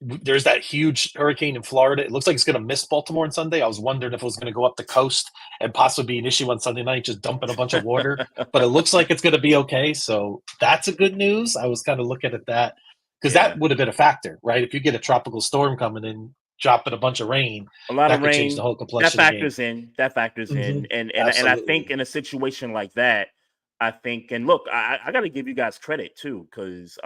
There's that huge hurricane in Florida. It looks like it's going to miss Baltimore on Sunday. I was wondering if it was going to go up the coast and possibly be an issue on Sunday night, just dumping a bunch of water. But it looks like it's going to be okay. So that's a good news. I was kind of looking at that because that would have been a factor, right? If you get a tropical storm coming in, dropping a bunch of rain, a lot that of could change rain, the whole that complexion of the game. factors in. And I Absolutely. think in a situation like that, I think, and look, I got to give you guys credit too, because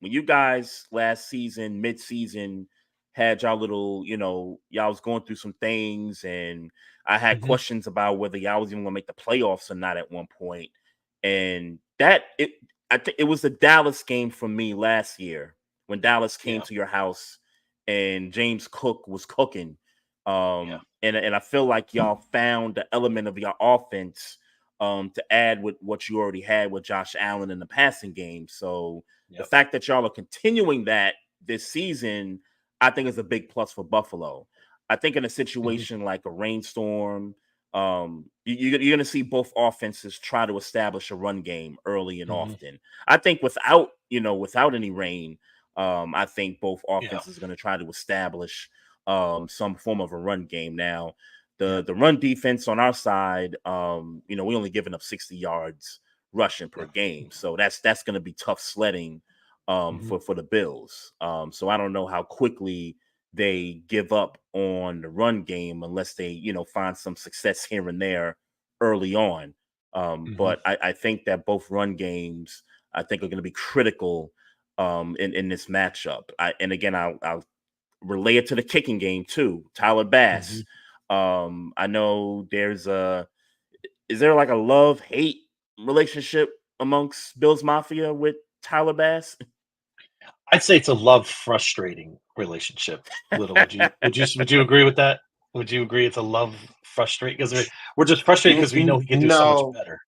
when you guys last season, mid-season, had y'all little, y'all was going through some things, and I had questions about whether y'all was even gonna make the playoffs or not at one point. And I think it was the Dallas game for me last year when Dallas came to your house and James Cook was cooking. And I feel like y'all found the element of your offense to add with what you already had with Josh Allen in the passing game. So the fact that y'all are continuing that this season, I think is a big plus for Buffalo. I think in a situation like a rainstorm, you're going to see both offenses try to establish a run game early and often. I think without any rain, I think both offenses are going to try to establish some form of a run game. Now, the run defense on our side, we only giving up 60 yards rushing per game, so that's going to be tough sledding for the Bills. So I don't know how quickly they give up on the run game unless they find some success here and there early on. But I think that both run games I think are going to be critical in this matchup. And again, I'll relay it to the kicking game too. Tyler Bass. I know is there like a love-hate relationship amongst Bills Mafia with Tyler Bass? I'd say it's a love-frustrating relationship. Little, would you agree with that? Would you agree it's a love frustrate because we're just frustrated because we know he can do so much better?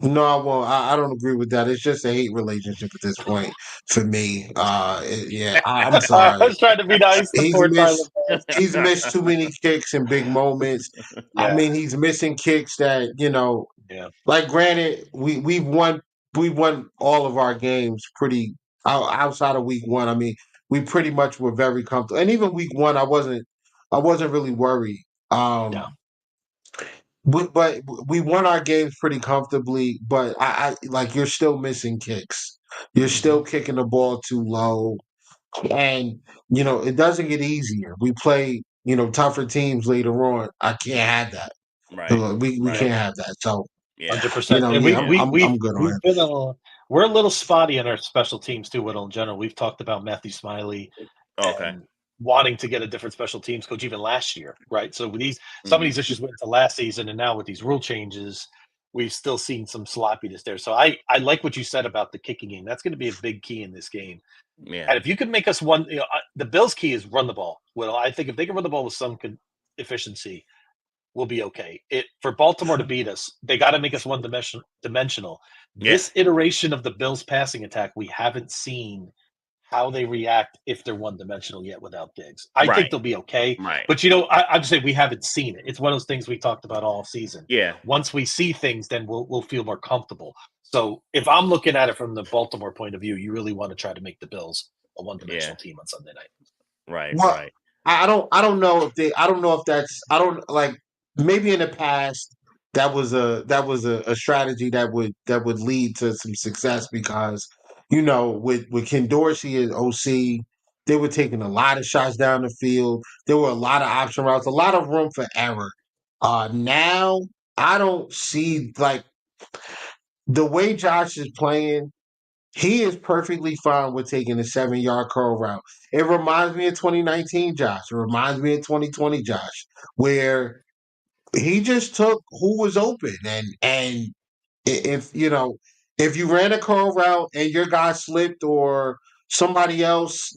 No, I won't. I don't agree with that. It's just a hate relationship at this point for me. I'm I sorry. was trying to be nice to poor Tyler Bass. He's missed too many kicks in big moments. I mean, he's missing kicks that like granted, we've won all of our games pretty outside of week one. I mean, we pretty much were very comfortable, and even week one, I wasn't really worried. But we won our games pretty comfortably. But I like you're still missing kicks. You're still kicking the ball too low, and it doesn't get easier. We play tougher teams later on. I can't have that. Right. We can't have that. So 100%. And I'm good on him. we've been we're a little spotty in our special teams too. In general, we've talked about Matthew Smiley and wanting to get a different special teams coach even last year, right? So with some of these issues went into last season, and now with these rule changes, we've still seen some sloppiness there. So I like what you said about the kicking game. That's going to be a big key in this game. Yeah. And if you can make us one, the Bills' key is run the ball. Well, I think if they can run the ball with some efficiency, we'll be okay. For Baltimore to beat us, they got to make us one dimensional. This iteration of the Bills' passing attack we haven't seen how they react if they're one-dimensional yet without Diggs. I think Right. they'll be okay. Right. But, I'm just saying we haven't seen it. It's one of those things we talked about all season. Yeah. Once we see things, then we'll feel more comfortable. So if I'm looking at it from the Baltimore point of view, you really want to try to make the Bills a Yeah. one-dimensional team on Sunday night. Right. Well, Right. I don't know if they I don't know if that's I don't like maybe in the past that was a strategy that would lead to some success because with Ken Dorsey as OC, they were taking a lot of shots down the field. There were a lot of option routes, a lot of room for error. Now I don't see like the way Josh is playing. He is perfectly fine with taking a 7-yard curl route. It reminds me of 2019 Josh. It reminds me of 2020 Josh, where he just took who was open and if if you ran a curl route and your guy slipped or somebody else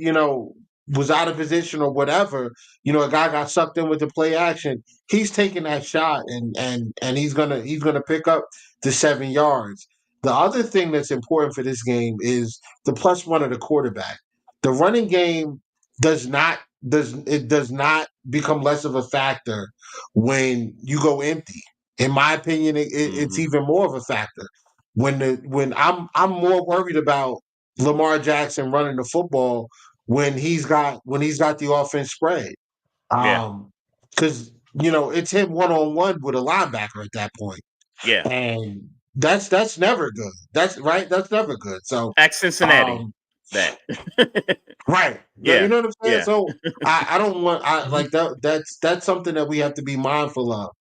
was out of position or whatever, a guy got sucked in with the play action, he's taking that shot and he's gonna pick up the 7 yards. The other thing that's important for this game is the +1 of the quarterback. The running game does not become less of a factor when you go empty. In my opinion, it's Hmm. even more of a factor. When I'm more worried about Lamar Jackson running the football when he's got the offense spread. Yeah. Because it's him one on one with a linebacker at that point, Yeah. and that's never good. That's right. That's never good. So, Ask Cincinnati um, that. right. You Yeah. know what I'm saying? Yeah. So I don't want I Mhm. like that that's something that we have to be mindful of.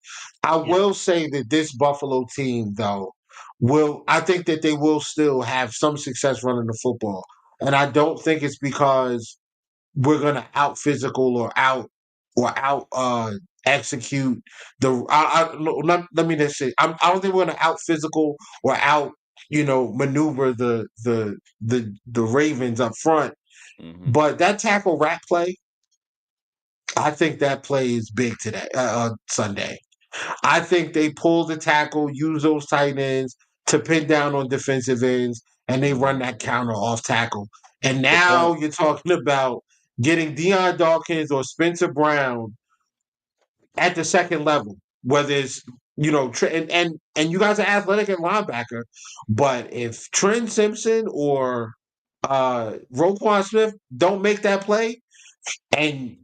I Yeah. will say that this Buffalo team though will I think that they will still have some success running the football. And I don't think it's because we're gonna out physical or out execute let me just say I don't think we're gonna out physical or out maneuver the Ravens up front, Hmm. but that tackle rat play, I think that play is big today, Sunday. I think they pull the tackle, use those tight ends to pin down on defensive ends, and they run Hmm. that counter off tackle. And Good point. now you're talking about getting Deion Dawkins or Spencer Brown at the second level, whether it's and you guys are athletic at linebacker, but if Trent Simpson or Roquan Smith don't make that play, and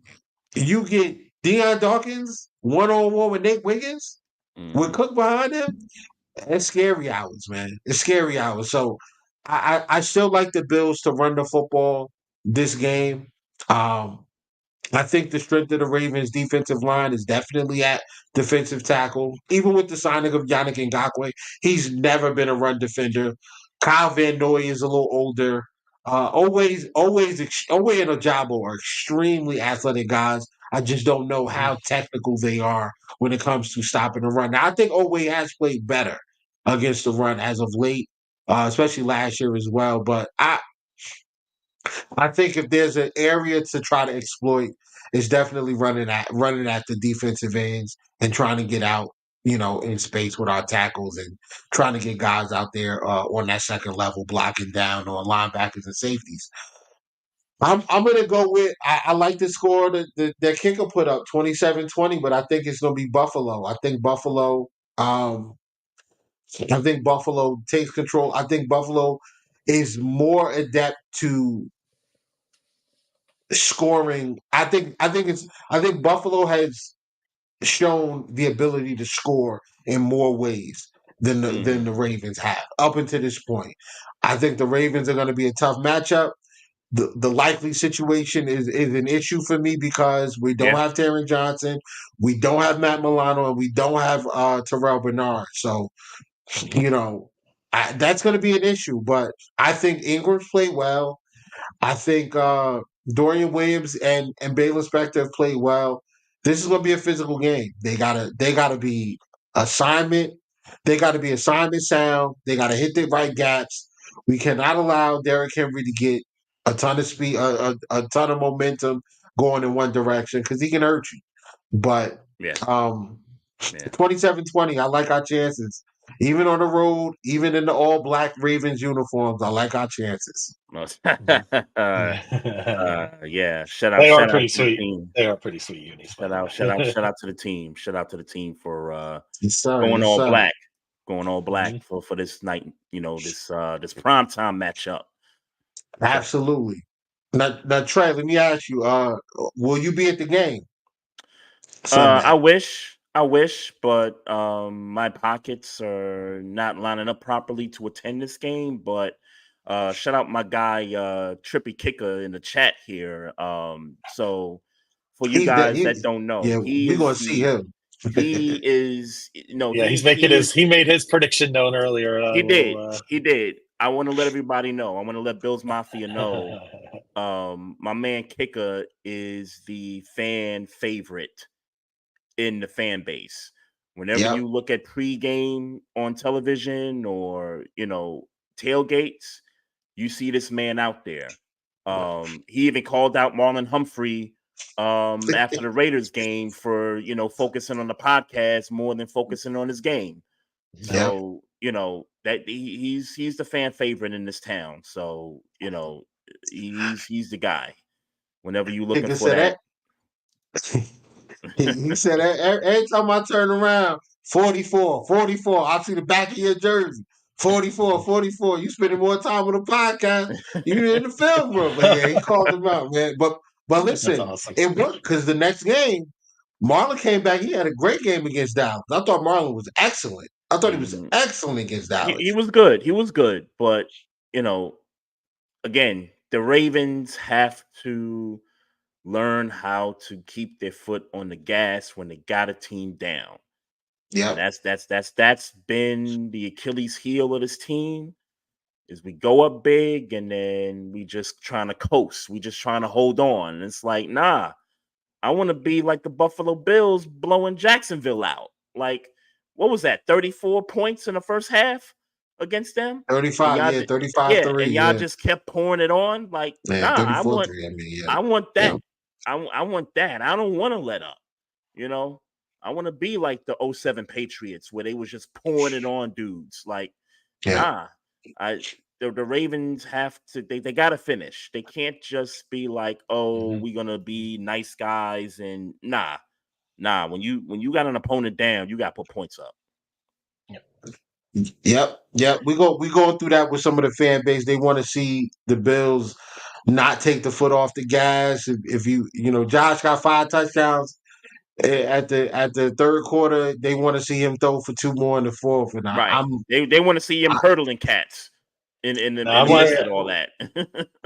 you get Deion Dawkins one on one with Nate Wiggins with Hmm. Cook behind him, it's scary hours, man. It's scary hours. So I still like the Bills to run the football this game. Um, I think the strength of the Ravens' defensive line is definitely at defensive tackle. Even with the signing of Yannick Ngakoue, he's never been a run defender. Kyle Van Noy is a little older. Always and Ojabo are extremely athletic guys. I just don't know Mhm. how technical they are when it comes to stopping the run. Now, I think Owe has played better against the run as of late, especially last year as well. But I think if there's an area to try to exploit, it's definitely running at the defensive ends and trying to get out, in space with our tackles and trying to get guys out there on that second level blocking down on linebackers and safeties. I'm gonna go with I like the score that kicker put up 27-20, but I think it's gonna be Buffalo. Um I think Buffalo takes control. I think Buffalo is more adept to scoring. I think Buffalo has shown the ability to score in more ways than Hmm. the Ravens have up until this point. I think the Ravens are going to be a tough matchup. The likely situation is an issue for me because we don't Yeah. have Taron Johnson, we don't have Matt Milano, and we don't have Terrell Bernard. So you know that's going to be an issue. But I think Ingram's played well. I think Dorian Williams and Baylor Spector have played well. This is going to be a physical game. They gotta be assignment. They got to be assignment sound. They got to hit the right gaps. We cannot allow Derrick Henry to get a ton of speed, a ton of momentum going in one direction because he can hurt you. But Yeah. um, Yeah. 27-20, I like our chances. Even on the road, even in the all black Ravens uniforms, I like our chances. Yeah. Shout They are out pretty to the sweet. team. They are pretty sweet unis, by the way. Shout out to the team. Shout out to the team for Yes, sir. going Yes, all sir. black. Going all black Mhm. for this night, this primetime matchup. Absolutely. Now, Trey, let me ask you, will you be at the game I Sunday? wish, but my pockets are not lining up properly to attend this game. But shout out my guy Trippy Kicker in the chat here. So for you He's that guys that don't know, yeah, we're gonna see him. he is Yeah, he made his prediction known earlier. he did. I want to let everybody know. I want to let Bills Mafia know. My man Kicker is the fan favorite in the fan base. Whenever Yep. you look at pregame on television or tailgates, you see this man out there. He even called out Marlon Humphrey after the Raiders game for focusing on the podcast more than focusing on his game. Yep. So that he's the fan favorite in this town. So he's the guy. Whenever you looking Kicker for said that, that. He said every time I turn around, 44, 44. I see the back of your jersey. 44, 44. You spending more time on the podcast, you in the film room. But yeah, he called him out, man. But That's listen, awesome. it worked because the next game, Marlon came back. He had a great game against Dallas. I thought Marlon was excellent. I thought he was excellent against he Dallas. was good. He was good, but you know, again, the Ravens have to learn how to keep their foot on the gas when they got a team down. And Yep. that's been the Achilles heel of this team is we go up big and then we just trying to coast. We just trying to hold on. And it's like, nah, I want to be like the Buffalo Bills blowing Jacksonville out. Like, what was that? 34 points in the first half against them? And 35, y'all yeah, 35 yeah, 3, and y'all yeah. just kept pouring it on. Like, Yeah, nah, 34 3, I mean, yeah. I want Yeah. that. I want that. I don't want to let up. You know, I want to be like the '07 Patriots where they was just pouring it on dudes. Like, Yeah. nah, I the Ravens have to they got to finish. They can't just be like, oh, we're gonna be nice guys and nah. When you got an opponent down, you got to put points up. Yep. We going through that with some of the fan base. They want to see the Bills not take the foot off the gas. If Josh got 5 touchdowns at the third quarter, they want to see him throw for 2 more in the fourth. And Right. I'm They want to see him hurdling cats in the Now, midst of all that.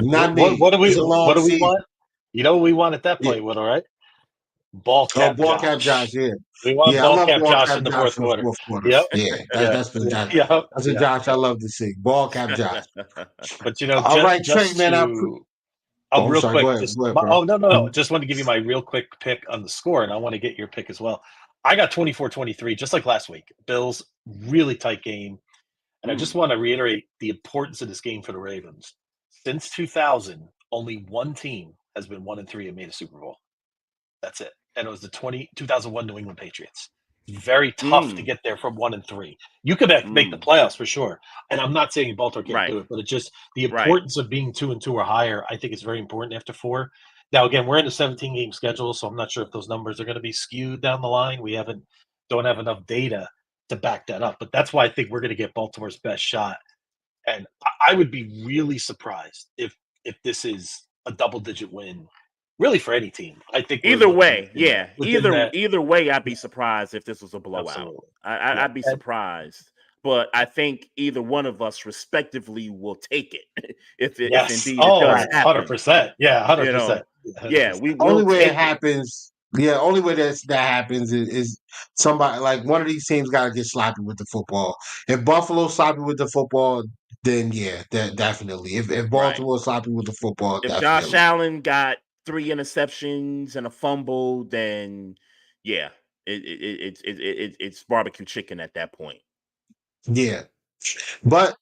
not me. It's a long what do we season. want? You know what we want at that Yeah. point, Will, all right? Ball Oh, cap ball cap Josh. Josh. Yeah, We want yeah. I ball love cap ball Josh cap in the Josh fourth for the quarter. fourth quarters. Yep. Yeah, Yeah. that's a Josh I love to see. Ball cap Josh. But All right, Trey, just man. to I'm real sorry. Go quick, ahead. just Go ahead, bro. no. Just want to give you my real quick pick on the score, and I want to get your pick as well. I got 24-23, just like last week. Bills, really tight game. And I just want to reiterate the importance of this game for the Ravens. Since 2000, only one team has been 1-3 and made a Super Bowl. That's it. And it was the 2001 New England Patriots. Very tough to get there from 1-3. You could make the playoffs for sure. And I'm not saying Baltimore can't do it, but it's just the importance of being 2-2 or higher. I think it's very important after 4. Now, again, we're in the 17 game schedule, so I'm not sure if those numbers are going to be skewed down the line. We don't have enough data to back that up, but that's why I think we're going to get Baltimore's best shot. And I would be really surprised if this is a double digit win, really for any team. I think we're Either looking way, yeah. within that. Either way, I'd be surprised if this was a blowout. Absolutely. I'd be surprised. But I think either one of us respectively will take it if indeed it does happen. 100%. Yeah, 100%. Yeah, we will Only way take it happens. Yeah, only way that happens is somebody like one of these teams got to get sloppy with the football. If Buffalo's sloppy with the football, then yeah, definitely. If Baltimore's sloppy with the football, If definitely. Josh Allen got 3 interceptions and a fumble, then yeah, it's barbecue chicken at that point. Yeah, but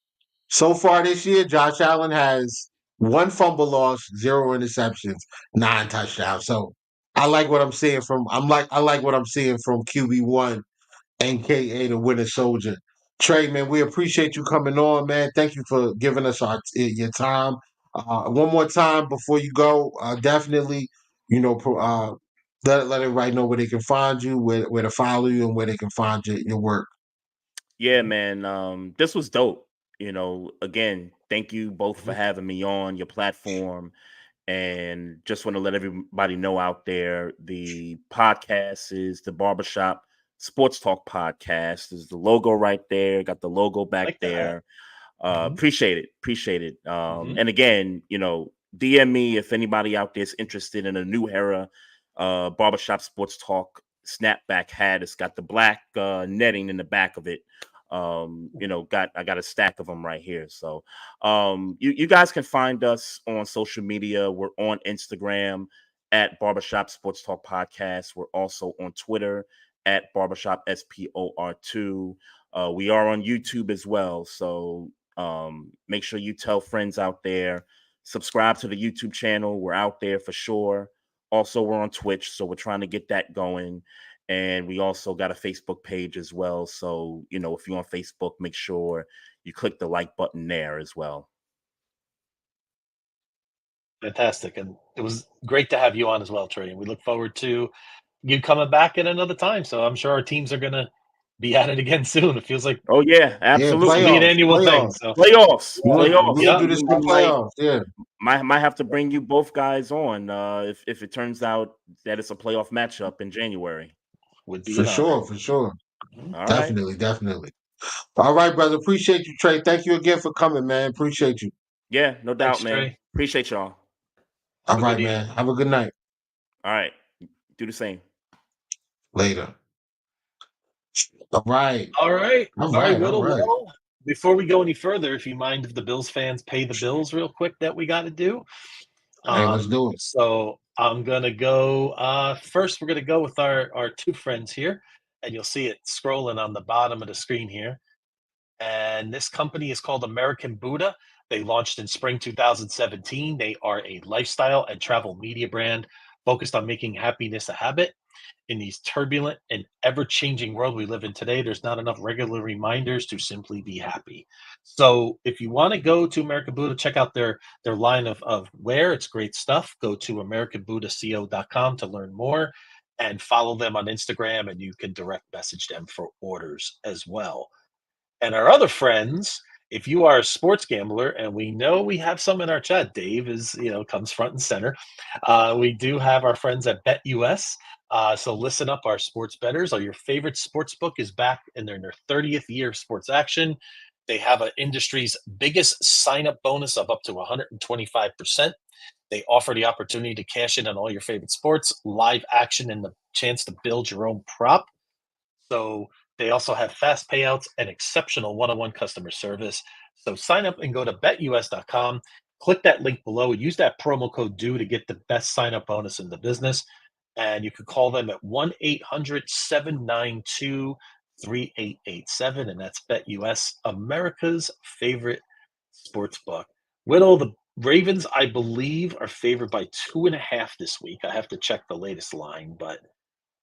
so far this year, Josh Allen has 1 fumble loss, 0 interceptions, 9 touchdowns. So I like what I'm seeing from I like what I'm seeing from QB1, aka the Winter Soldier. Trey, man, we appreciate you coming on, man. Thank you for giving us your time. One more time before you go, definitely, let everybody know where they can find you, where to follow you, and where they can find your work. Yeah, man. This was dope. Again, thank you both for Mhm. having me on your platform. And just want to let everybody know out there, the podcast is the Barbershop Sports Talk Podcast. There's the logo right there. Got the logo I back like that. there. Mhm. Appreciate it. Appreciate it. Mhm. And again, DM me if anybody out there is interested in a new era Barbershop Sports Talk snapback hat. It's got the black netting in the back of it. I got a stack of them right here. So you guys can find us on social media. We're on Instagram at Barbershop Sports Talk Podcast. We're also on Twitter at Barbershop SPOR2. We are on YouTube as well. So make sure you tell friends out there, subscribe to the YouTube channel. We're out there for sure. Also, we're on Twitch, so we're trying to get that going. And we also got a Facebook page as well. So, if you're on Facebook, make sure you click the like button there as well. Fantastic. And it was great to have you on as well, Trey. And we look forward to you coming back at another time. So I'm sure our teams are going to be at it again soon. It feels like Oh yeah, Yeah, this will be an absolutely. annual thing. playoffs. So Playoffs, We're yeah, playoffs. gonna yeah, do this We for might playoffs. Yeah, might have to bring you both guys on if it turns out that it's a playoff matchup in January. would be for an honor. sure, for sure. Mhm. All right. Definitely, definitely. All right, brother. Appreciate you, Trey. Thank you again for coming, man. Appreciate you. Yeah, no doubt, Thanks, man. Trey. Appreciate y'all. All Have a good right, man. evening. Have a good night. All right. Do the same. Later. All right. All right. All All right, right. All Whittle. right. Well, before we go any further, if you mind if the Bills fans pay the bills real quick that we got to do. Hey, let's do it. So I'm gonna go first. We're gonna go with our two friends here, and you'll see it scrolling on the bottom of the screen here. And this company is called American Buddha. They launched in spring 2017. They are a lifestyle and travel media brand focused on making happiness a habit. In these turbulent and ever-changing world we live in today, there's not enough regular reminders to simply be happy. So if you want to go to American Buddha, check out their line of wear. It's great stuff. Go to americanbuddhaco.com to learn more and follow them on Instagram, and you can direct message them for orders as well. And our other friends, if you are a sports gambler, and we know we have some in our chat, Dave is, comes front and center. We do have our friends at BetUS. So listen up, our sports bettors. Your favorite sports book is back and they're in their 30th year of sports action. They have an industry's biggest sign up bonus of up to 125%. They offer the opportunity to cash in on all your favorite sports, live action, and the chance to build your own prop. So they also have fast payouts and exceptional one-on-one customer service. So sign up and go to betus.com. Click that link below. Use that promo code DO to get the best sign up bonus in the business. And you can call them at 1 800 792 3887. And that's BetUS, America's favorite sports book. Whittle, the Ravens, I believe, are favored by 2.5 this week. I have to check the latest line, but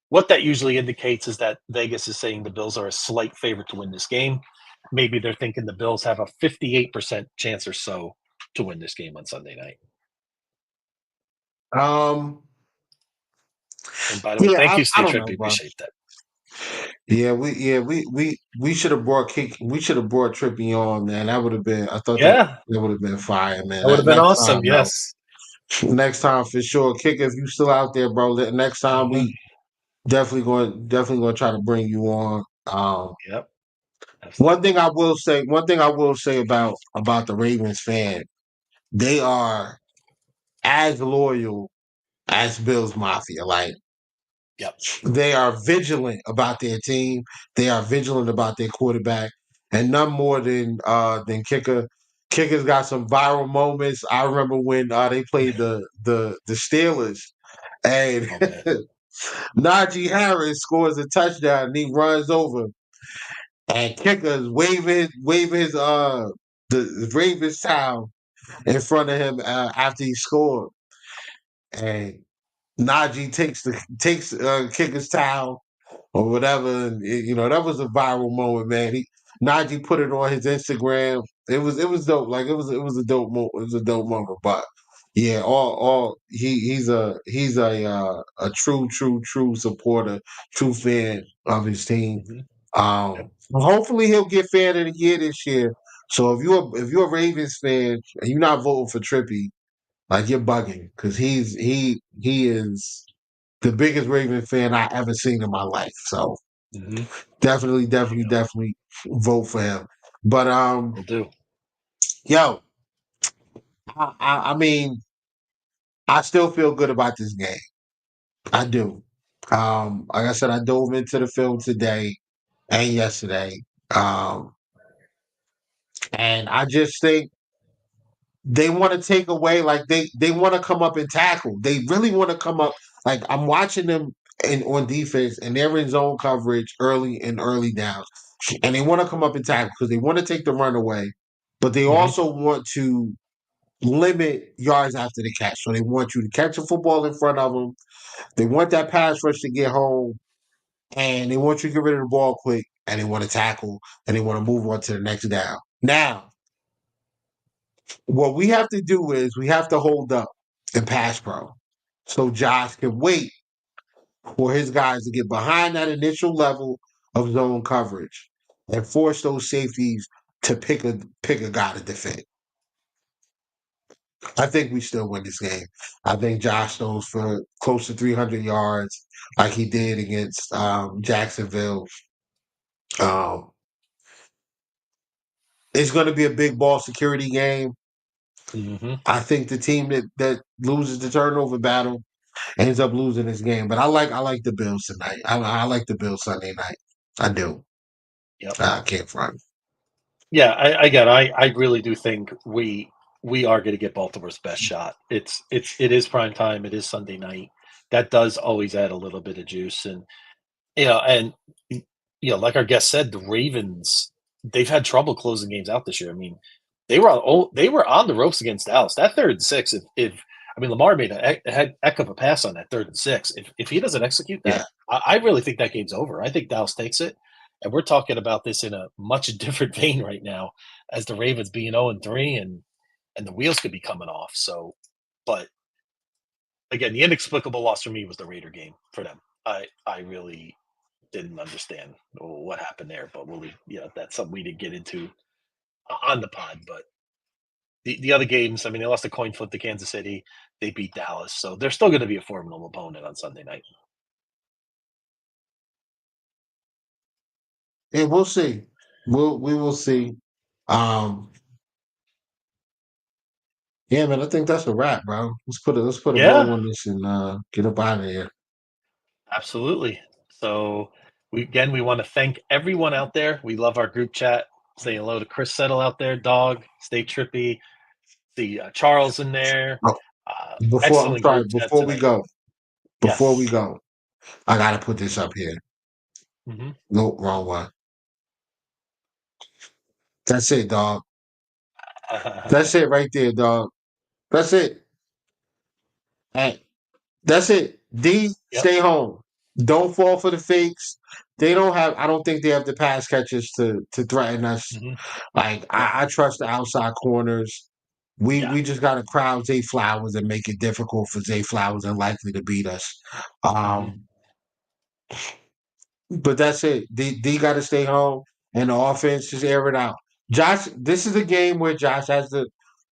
what that usually indicates is that Vegas is saying the Bills are a slight favorite to win this game. Maybe they're thinking the Bills have a 58% chance or so to win this game on Sunday night. Um, And by the way, yeah, thank you, I Stay don't Trippy. know, bro. Appreciate that. We should have brought Trippy on, man. That would have been. I thought Yeah, that would have been fire, man. that would That have been next awesome. time, though. Yes. Next time for sure. Kick if you still out there, bro. Next time Mhm. we definitely going to try to bring you on. Yep. Absolutely. One thing I will say about the Ravens fan, they are as loyal as Bills Mafia. Like Yep. they are vigilant about their team. They are vigilant about their quarterback, and none more than Kicker. Kicker's got some viral moments. I remember when they played the Steelers, and Oh man. Najee Harris scores a touchdown, and he runs over, and Kicker's waving his Ravens towel in front of him after he scored, and Najee takes Kicker's towel or whatever. And that was a viral moment, man. Najee put it on his Instagram. It was dope. Like it was a dope moment. But yeah, all he's a true supporter, true fan of his team. Hmm. Yep. Hopefully he'll get fan of the year this year. So if you're a Ravens fan and you're not voting for Trippy, like you're bugging because he is the biggest Ravens fan I ever seen in my life. So Hmm. definitely, There you definitely, go. definitely vote for him. But Will do. yo, I mean, I still feel good about this game. I do. Like I said, I dove into the film today and yesterday. Um, and I just think they want to take away, like they want to come up and tackle. They really want to come up. Like I'm watching them on defense, and they're in zone coverage early downs, and they want to come up and tackle because they want to take the run away, but they Hmm. also want to limit yards after the catch. So they want you to catch a football in front of them. They want that pass rush to get home, and they want you to get rid of the ball quick, and they want to tackle, and they want to move on to the next down. Now, what we have to do is we have to hold up and pass pro. So Josh can wait for his guys to get behind that initial level of zone coverage and force those safeties to pick a guy to defend. I think we still win this game. I think Josh throws for close to 300 yards like he did against Jacksonville. Um, it's going to be a big ball security game. Hmm. I think the team that loses the turnover battle ends up losing this game. But I like the Bills tonight. I like the Bills Sunday night. I do. Yep. I can't front. Yeah, I really do think we are going to get Baltimore's best shot. It is prime time. It is Sunday night. That does always add a little bit of juice, and and like our guest said, the Ravens, they've had trouble closing games out this year. I mean, they were on the ropes against Dallas. That 3rd and 6, if I mean Lamar made a heck of a pass on that 3rd and 6. If he doesn't execute Yeah. that, I really think that game's over. I think Dallas takes it, and we're talking about this in a much different vein right now, as the Ravens being 0-3, and the wheels could be coming off. So, but again, the inexplicable loss for me was the Raider game for them. I really didn't understand what happened there, but that's something we didn't get into on the pod. But the other games, I mean, they lost a coin flip to Kansas City. They beat Dallas, so they're still going to be a formidable opponent on Sunday night. Yeah, we'll see. We will see. Um, yeah, man, I think that's a wrap, bro. Let's put a bow Yeah, on this and get up out of here. absolutely. So we want to thank everyone out there. We love our group chat. Say hello to Chris Settle out there, dog. Stay trippy. See Charles in there. Oh, I'm Excellent sorry, group chat tonight. before we Yes. go, I gotta put this up here. Hmm. Nope, wrong one. That's it, dog. That's it right there, dog. That's it. Hey, that's it. D, Yep. stay home. Don't fall for the fakes. They don't have. I don't think they have the pass catchers to threaten us. Hmm. Like Yep. I trust the outside corners. We Yeah. we just got to crowd Zay Flowers and make it difficult for Zay Flowers and likely to beat us. Hmm. Um, but that's it. D got to stay home and the offense just air it out. Josh, this is a game where Josh has to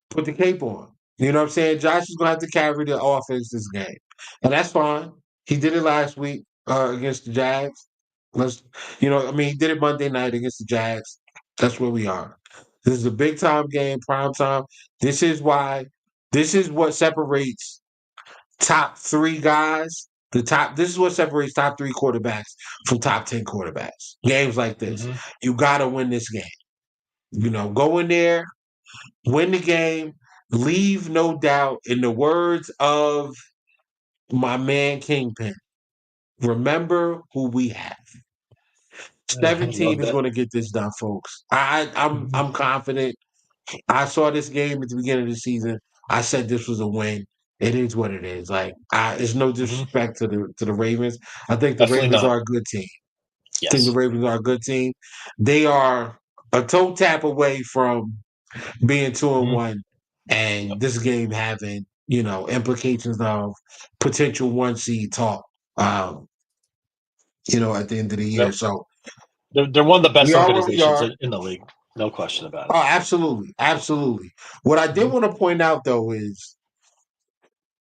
put the cape on. You know what I'm saying? Josh is gonna have to carry the offense this game, and that's fine. He did it last week against the Jags. Let's, I mean, he did it Monday night against the Jags. That's where we are. This is a big time game, prime time. This is why. This is what separates top three guys. This is what separates top three quarterbacks from top 10 quarterbacks. Games like this, Hmm. you gotta win this game. Go in there, win the game, leave no doubt. In the words of my man Kingpin, remember who we have. I 17 love is that. going to get this done, folks. I'm confident. I saw this game at the beginning of the season. I said this was a win. It is what it is. Like, it's no Hmm. disrespect to the Ravens. I think the Definitely Ravens not. are a good team. I think the Yes. Ravens are a good team. They are. a toe tap away from being 2-1, Yep. and this game having implications of potential 1 seed talk. Um, at the end of the year. Yep. So They're one of the best we are where we organizations are. in the league. No question about it. Oh, absolutely, absolutely. What I did Mhm. want to point out though is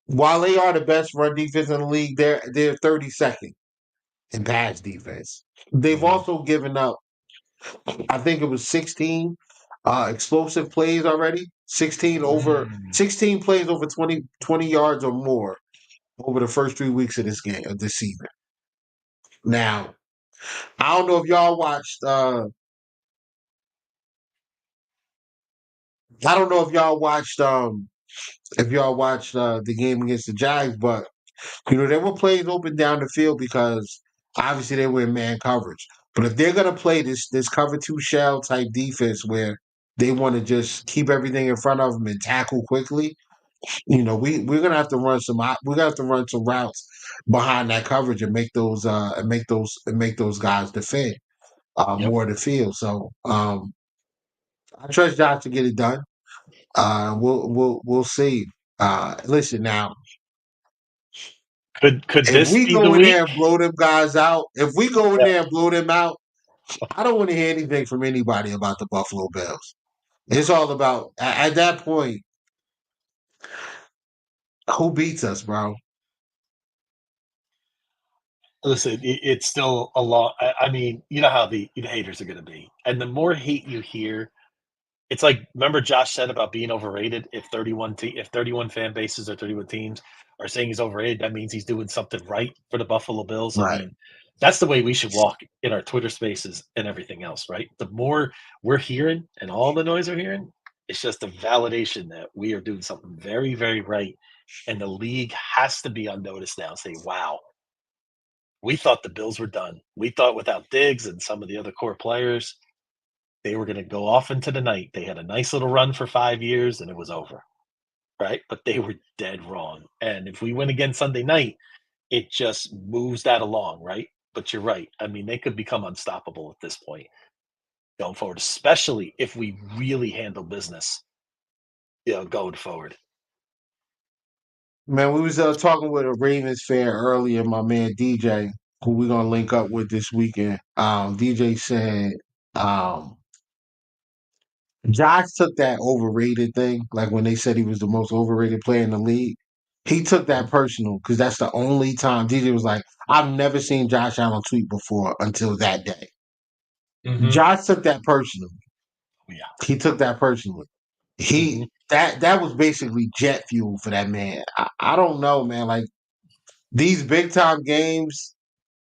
while they are the best run defense in the league, they're 32nd in pass defense. They've Mhm. also given up, I think it was 16 explosive plays already. 16 plays over 20 yards or more over the first 3 weeks of this season. Now, I don't know if y'all watched I don't know if y'all watched the game against the Jags, but there were plays open down the field because obviously they were in man coverage. But if they're gonna play this cover two shell type defense where they want to just keep everything in front of them and tackle quickly, we're gonna have to run some routes behind that coverage and make those guys defend Yep. more of the field. So I trust Josh to get it done. We'll see. Listen now. Could If this we be the go in week? there and blow them guys out, if we go in Yeah. there and blow them out, I don't want to hear anything from anybody about the Buffalo Bills. It's all about at that point, who beats us, bro? Listen, it's still a lot. I mean, you know how the haters are going to be, and the more hate you hear, it's like remember Josh said about being overrated. If 31 fan bases or 31 teams are saying he's overrated, that means he's doing something right for the Buffalo Bills. I Right. mean, that's the way we should walk in our Twitter spaces and everything else, right? The more we're hearing and all the noise we're hearing, it's just a validation that we are doing something very, very right. And the league has to be on notice now and say, wow, we thought the Bills were done. We thought without Diggs and some of the other core players, they were going to go off into the night. They had a nice little run for 5 years and it was over, right? But they were dead wrong. And if we win again Sunday night, it just moves that along, right? But you're right. I mean, they could become unstoppable at this point going forward, especially if we really handle business, going forward. Man, we was talking with a Ravens fan earlier, my man DJ, who we're gonna link up with this weekend. DJ said Josh took that overrated thing, like when they said he was the most overrated player in the league. He took that Mhm. personal because that's the only time DJ was like, I've never seen Josh Allen tweet before until that day. Mhm. Josh took that personal. Yeah. He took that personally. Mhm. That was basically jet fuel for that man. I don't know, man. Like these big time games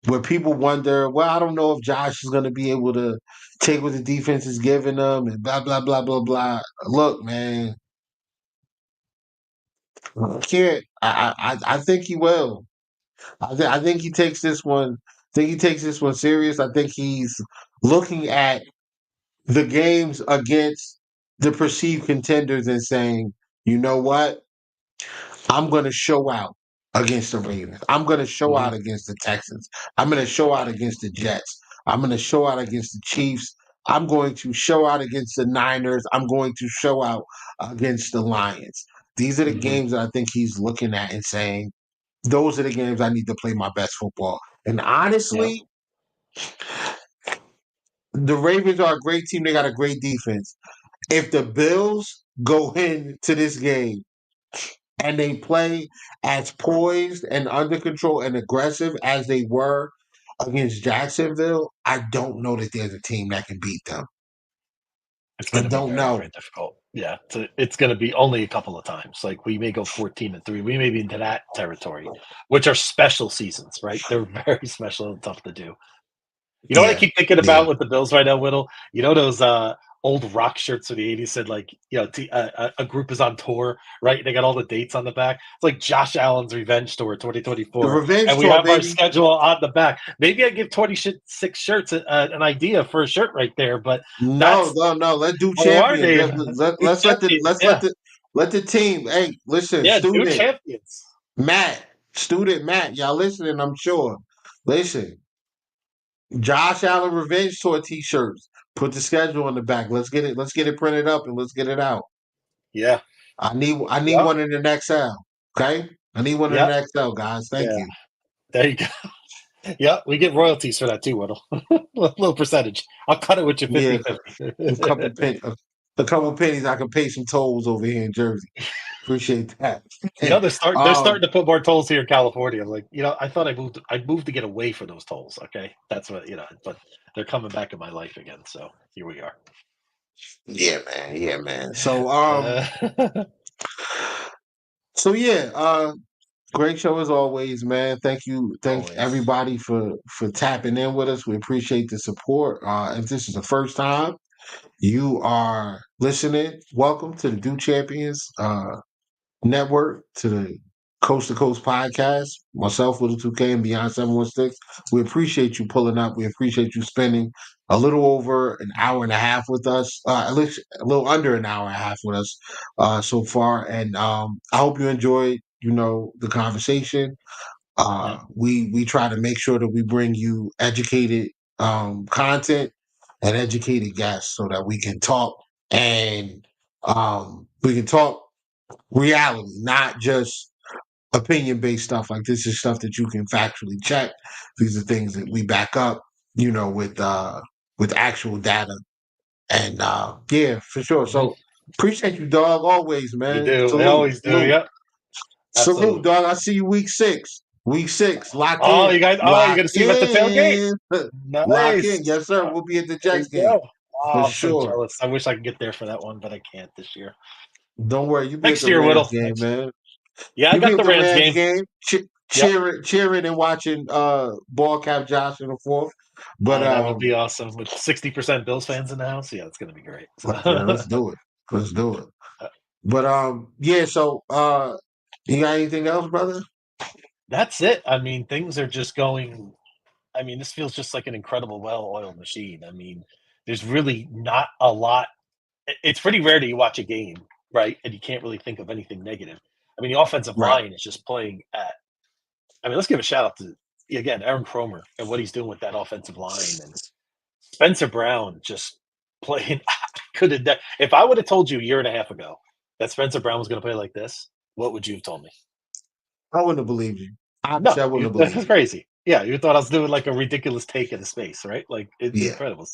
where people wonder, well, I don't know if Josh is going to be able to take what the defense is giving them and blah blah blah blah blah. Look, man, can't. I think he will. I think he takes this one. I think he takes this one serious. I think he's looking at the games against the perceived contenders and saying, you know what? I'm going to show out against the Ravens. I'm going to show Mhm. out against the Texans. I'm going to show out against the Jets. I'm going to show out against the Chiefs. I'm going to show out against the Niners. I'm going to show out against the Lions. These are the Mhm. games that I think he's looking at and saying, those are the games I need to play my best football. And Yeah. honestly, the Ravens are a great team. They got a great defense. If the Bills go into this game and they play as poised and under control and aggressive as they were against Jacksonville, I don't know that there's a team that can beat them. It's I going to be don't very, know. very difficult. Yeah, it's going to be only a couple of times. Like we may go 14-3. We may be into that territory, which are special seasons, right? They're very special and tough to do. You know what I Yeah, keep thinking yeah. about with the Bills right now, Whittle? You know those old rock shirts of the '80s said like, a group is on tour, right? They got all the dates on the back. It's like Josh Allen's Revenge Tour The 2024, revenge and we tour, have our baby. schedule on the back. Maybe I give 26 shirts an idea for a shirt right there, but No, that's no, no. Let's do oh, are champions. they? New Let's champions, yeah, let the team. Hey, listen, yeah, new champions. student Matt, y'all listening? I'm sure. Listen, Josh Allen Revenge Tour T-shirts. put the schedule on the back. Let's get it printed up and let's get it out. Yeah. I need Yep. one in an XL. Okay? I need one in Yep. an XL, guys. Thank Yeah. you. There you go. Yeah, we get royalties for that too, Whittle. Little percentage. I'll cut it with you Yeah, 50-50. a couple pennies I can pay some tolls over here in Jersey. Appreciate that. They're starting to put more tolls here in California. I'm like, I thought I moved to get away from those tolls. Okay. That's what, but they're coming back in my life again. So here we are. yeah, man. Yeah, man. So Uh, so yeah, great show as always, man. Thank always. everybody for tapping in with us. We appreciate the support. If this is the first time you are listening, welcome to the Do Champions Network, to the Coast to Coast podcast. Myself, Little 2K, and Beyond 716. We appreciate you pulling up. We appreciate you spending a little over an hour and a half with us, at least a little under an hour and a half with us so far. And I hope you enjoyed, the conversation. Yeah. We try to make sure that we bring you educated content and educated guests so that and we can talk reality, not just opinion based stuff. Like, this is stuff that you can factually check. These are things that we back up, with actual data. And yeah, for sure. Mhm. So appreciate you, dog. Always, You man. do. They Salute, always do. salute, Yep. salute, Absolutely. dog. I see you week 6. Week 6. Lock Oh, in. you guys. Oh, you're Lock gonna see him at the tailgate. in. Lock Nice. in. Yes, sir. We'll be at the There Jets you game go. for Oh, I'm so sure. jealous. I wish I could get there for that one, but I can't this year. Don't worry, you'll be at Next the year, Rams Whittle. game, man. Yeah, I You'll be got at the the Rams Rams game. game, Yep. cheering and watching ball cap Josh in the fourth. But Oh, that would be awesome with 60% Bills fans in the house. Yeah, it's gonna be great. So yeah, let's do it. Let's do it. But yeah, so you got anything else, brother? that's it. I mean, things are just going. I mean, this feels just like an incredible, well-oiled machine. I mean, there's really not a lot. It's pretty rare that you watch a game, right, and you can't really think of anything negative. I mean, the offensive Right. line is just playing at. I mean, let's give a shout out to again Aaron Cromer and what he's doing with that offensive line, and Spencer Brown just playing. Could have if I would have told you a year and a half ago that Spencer Brown was going to play like this, what would you have told me? I wouldn't have believed you. Honestly, No, I wouldn't have believed that's you. crazy. Yeah, you thought I was doing like a ridiculous take in space, right? Like it's Yeah. incredible.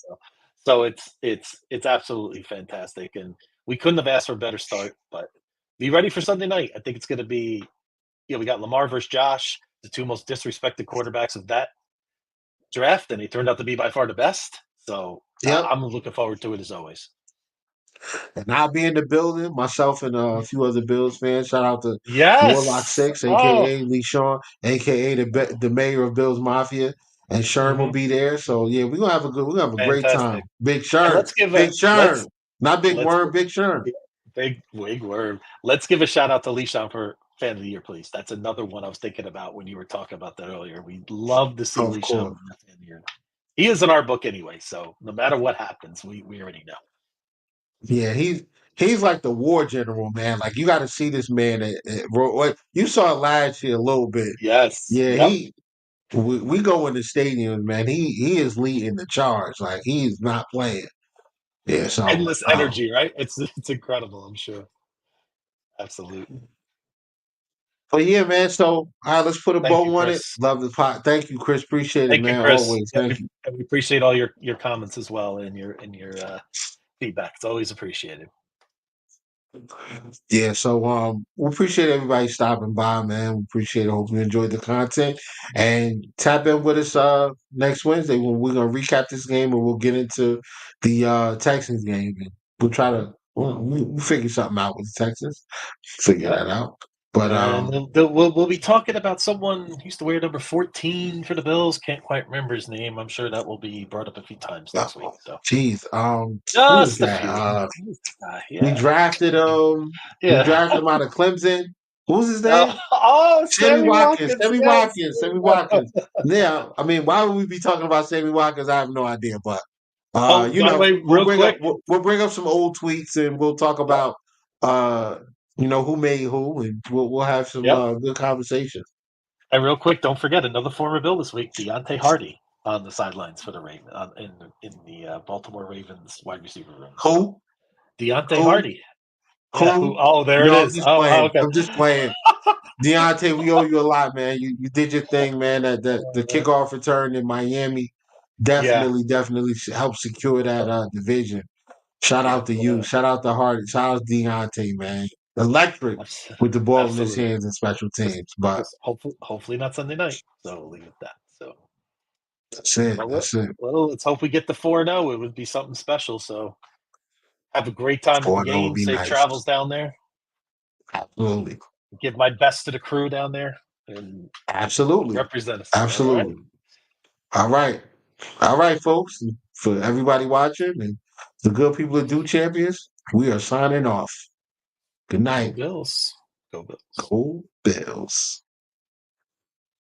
So it's absolutely fantastic, and we couldn't have asked for a better start. But be ready for Sunday night. I think it's going to be. We got Lamar versus Josh, the two most disrespected quarterbacks of that draft, and they turned out to be by far the best. So Yep. I'm looking forward to it as always. And I'll be in the building, myself and a few other Bills fans. Shout out to Warlock Yes. Six, Oh, aka Lee Sean, aka the mayor of Bills Mafia, and Sherm will mhm. be there. So yeah, we're gonna have a great time. Fantastic. Big And Sherm, let's give Big a Sherm, not Big let's Worm, Big Sherm. yeah, big wig word. Let's give a shout out to Leishon for fan of the year, please. That's another one I was thinking about when you were talking about that earlier. We'd love to see Of Leishon course. win that fan of the year. He is in our book anyway, so no matter what happens, we already know. Yeah, he's like the war general, man. Like, you got to see this man. You saw it last year a little bit. Yes. Yeah, Yep. we go in the stadium, man. He is leading the charge. Like, he is not playing. Yeah, so Endless energy, right? It's incredible, I'm sure. Absolutely. but yeah, man. So all right, let's put a Thank bow you, on it. Chris. Love the pot. Thank you, Chris. Appreciate it, Thank you, man. Chris. Always. Yeah, Thank you. we appreciate all your comments as well and your feedback. It's always appreciated. Yeah, so we appreciate everybody stopping by, man. We appreciate it. Hope you enjoyed the content. And tap in with us next Wednesday when we're gonna recap this game and we'll get into the Texans game. And we'll try Mhm. to we'll figure something out with the Texans. Figure Yep. that out. But And we'll be talking about someone who used to wear number 14 for the Bills. Can't quite remember his name. I'm sure that will be brought up a few times next week. So geez, who was just a that? few. We Yeah. drafted we Yeah. drafted him out of Clemson. Who's his Oh, name? Sammy Watkins. Sammy Yes. Watkins, Sammy Watkins. Yeah, I mean, why would we be talking about Sammy Watkins? I have no idea, but Oh, by the way, real quick. we'll bring up some old tweets and we'll talk Yep. about who made who, and we'll have some Yep. good conversations. And real quick, don't forget another former Bill this week, Deontay Hardy. on the sidelines for the Ravens in the Baltimore Ravens wide receiver room. Who? Deontay Who? Hardy. Yeah. Who? Oh, there it No, I'm is. just Oh, playing. okay. I'm just playing. Deontay, we owe you a lot, man. You did your thing, man. The kickoff return in Miami Yeah. definitely helped secure that division. Shout Yeah. out to you. Shout out to Hardy. Shout out to Deontay, man. Electric with the ball in his Absolutely. hands in special teams. But Hopefully not Sunday night. So we'll leave it at that. So that's it. well, That's it. let's hope we get the 4-0. It would be something special. So have a great time at the 4-0 would game. be Safe nice. travels down there. Absolutely. Give my best to the crew down there and Absolutely. represent us. Absolutely. All right. All right, folks. For everybody watching and the good people that do champions, we are signing off. Good All right. Go night. Bills. Go Bills. Go Bills.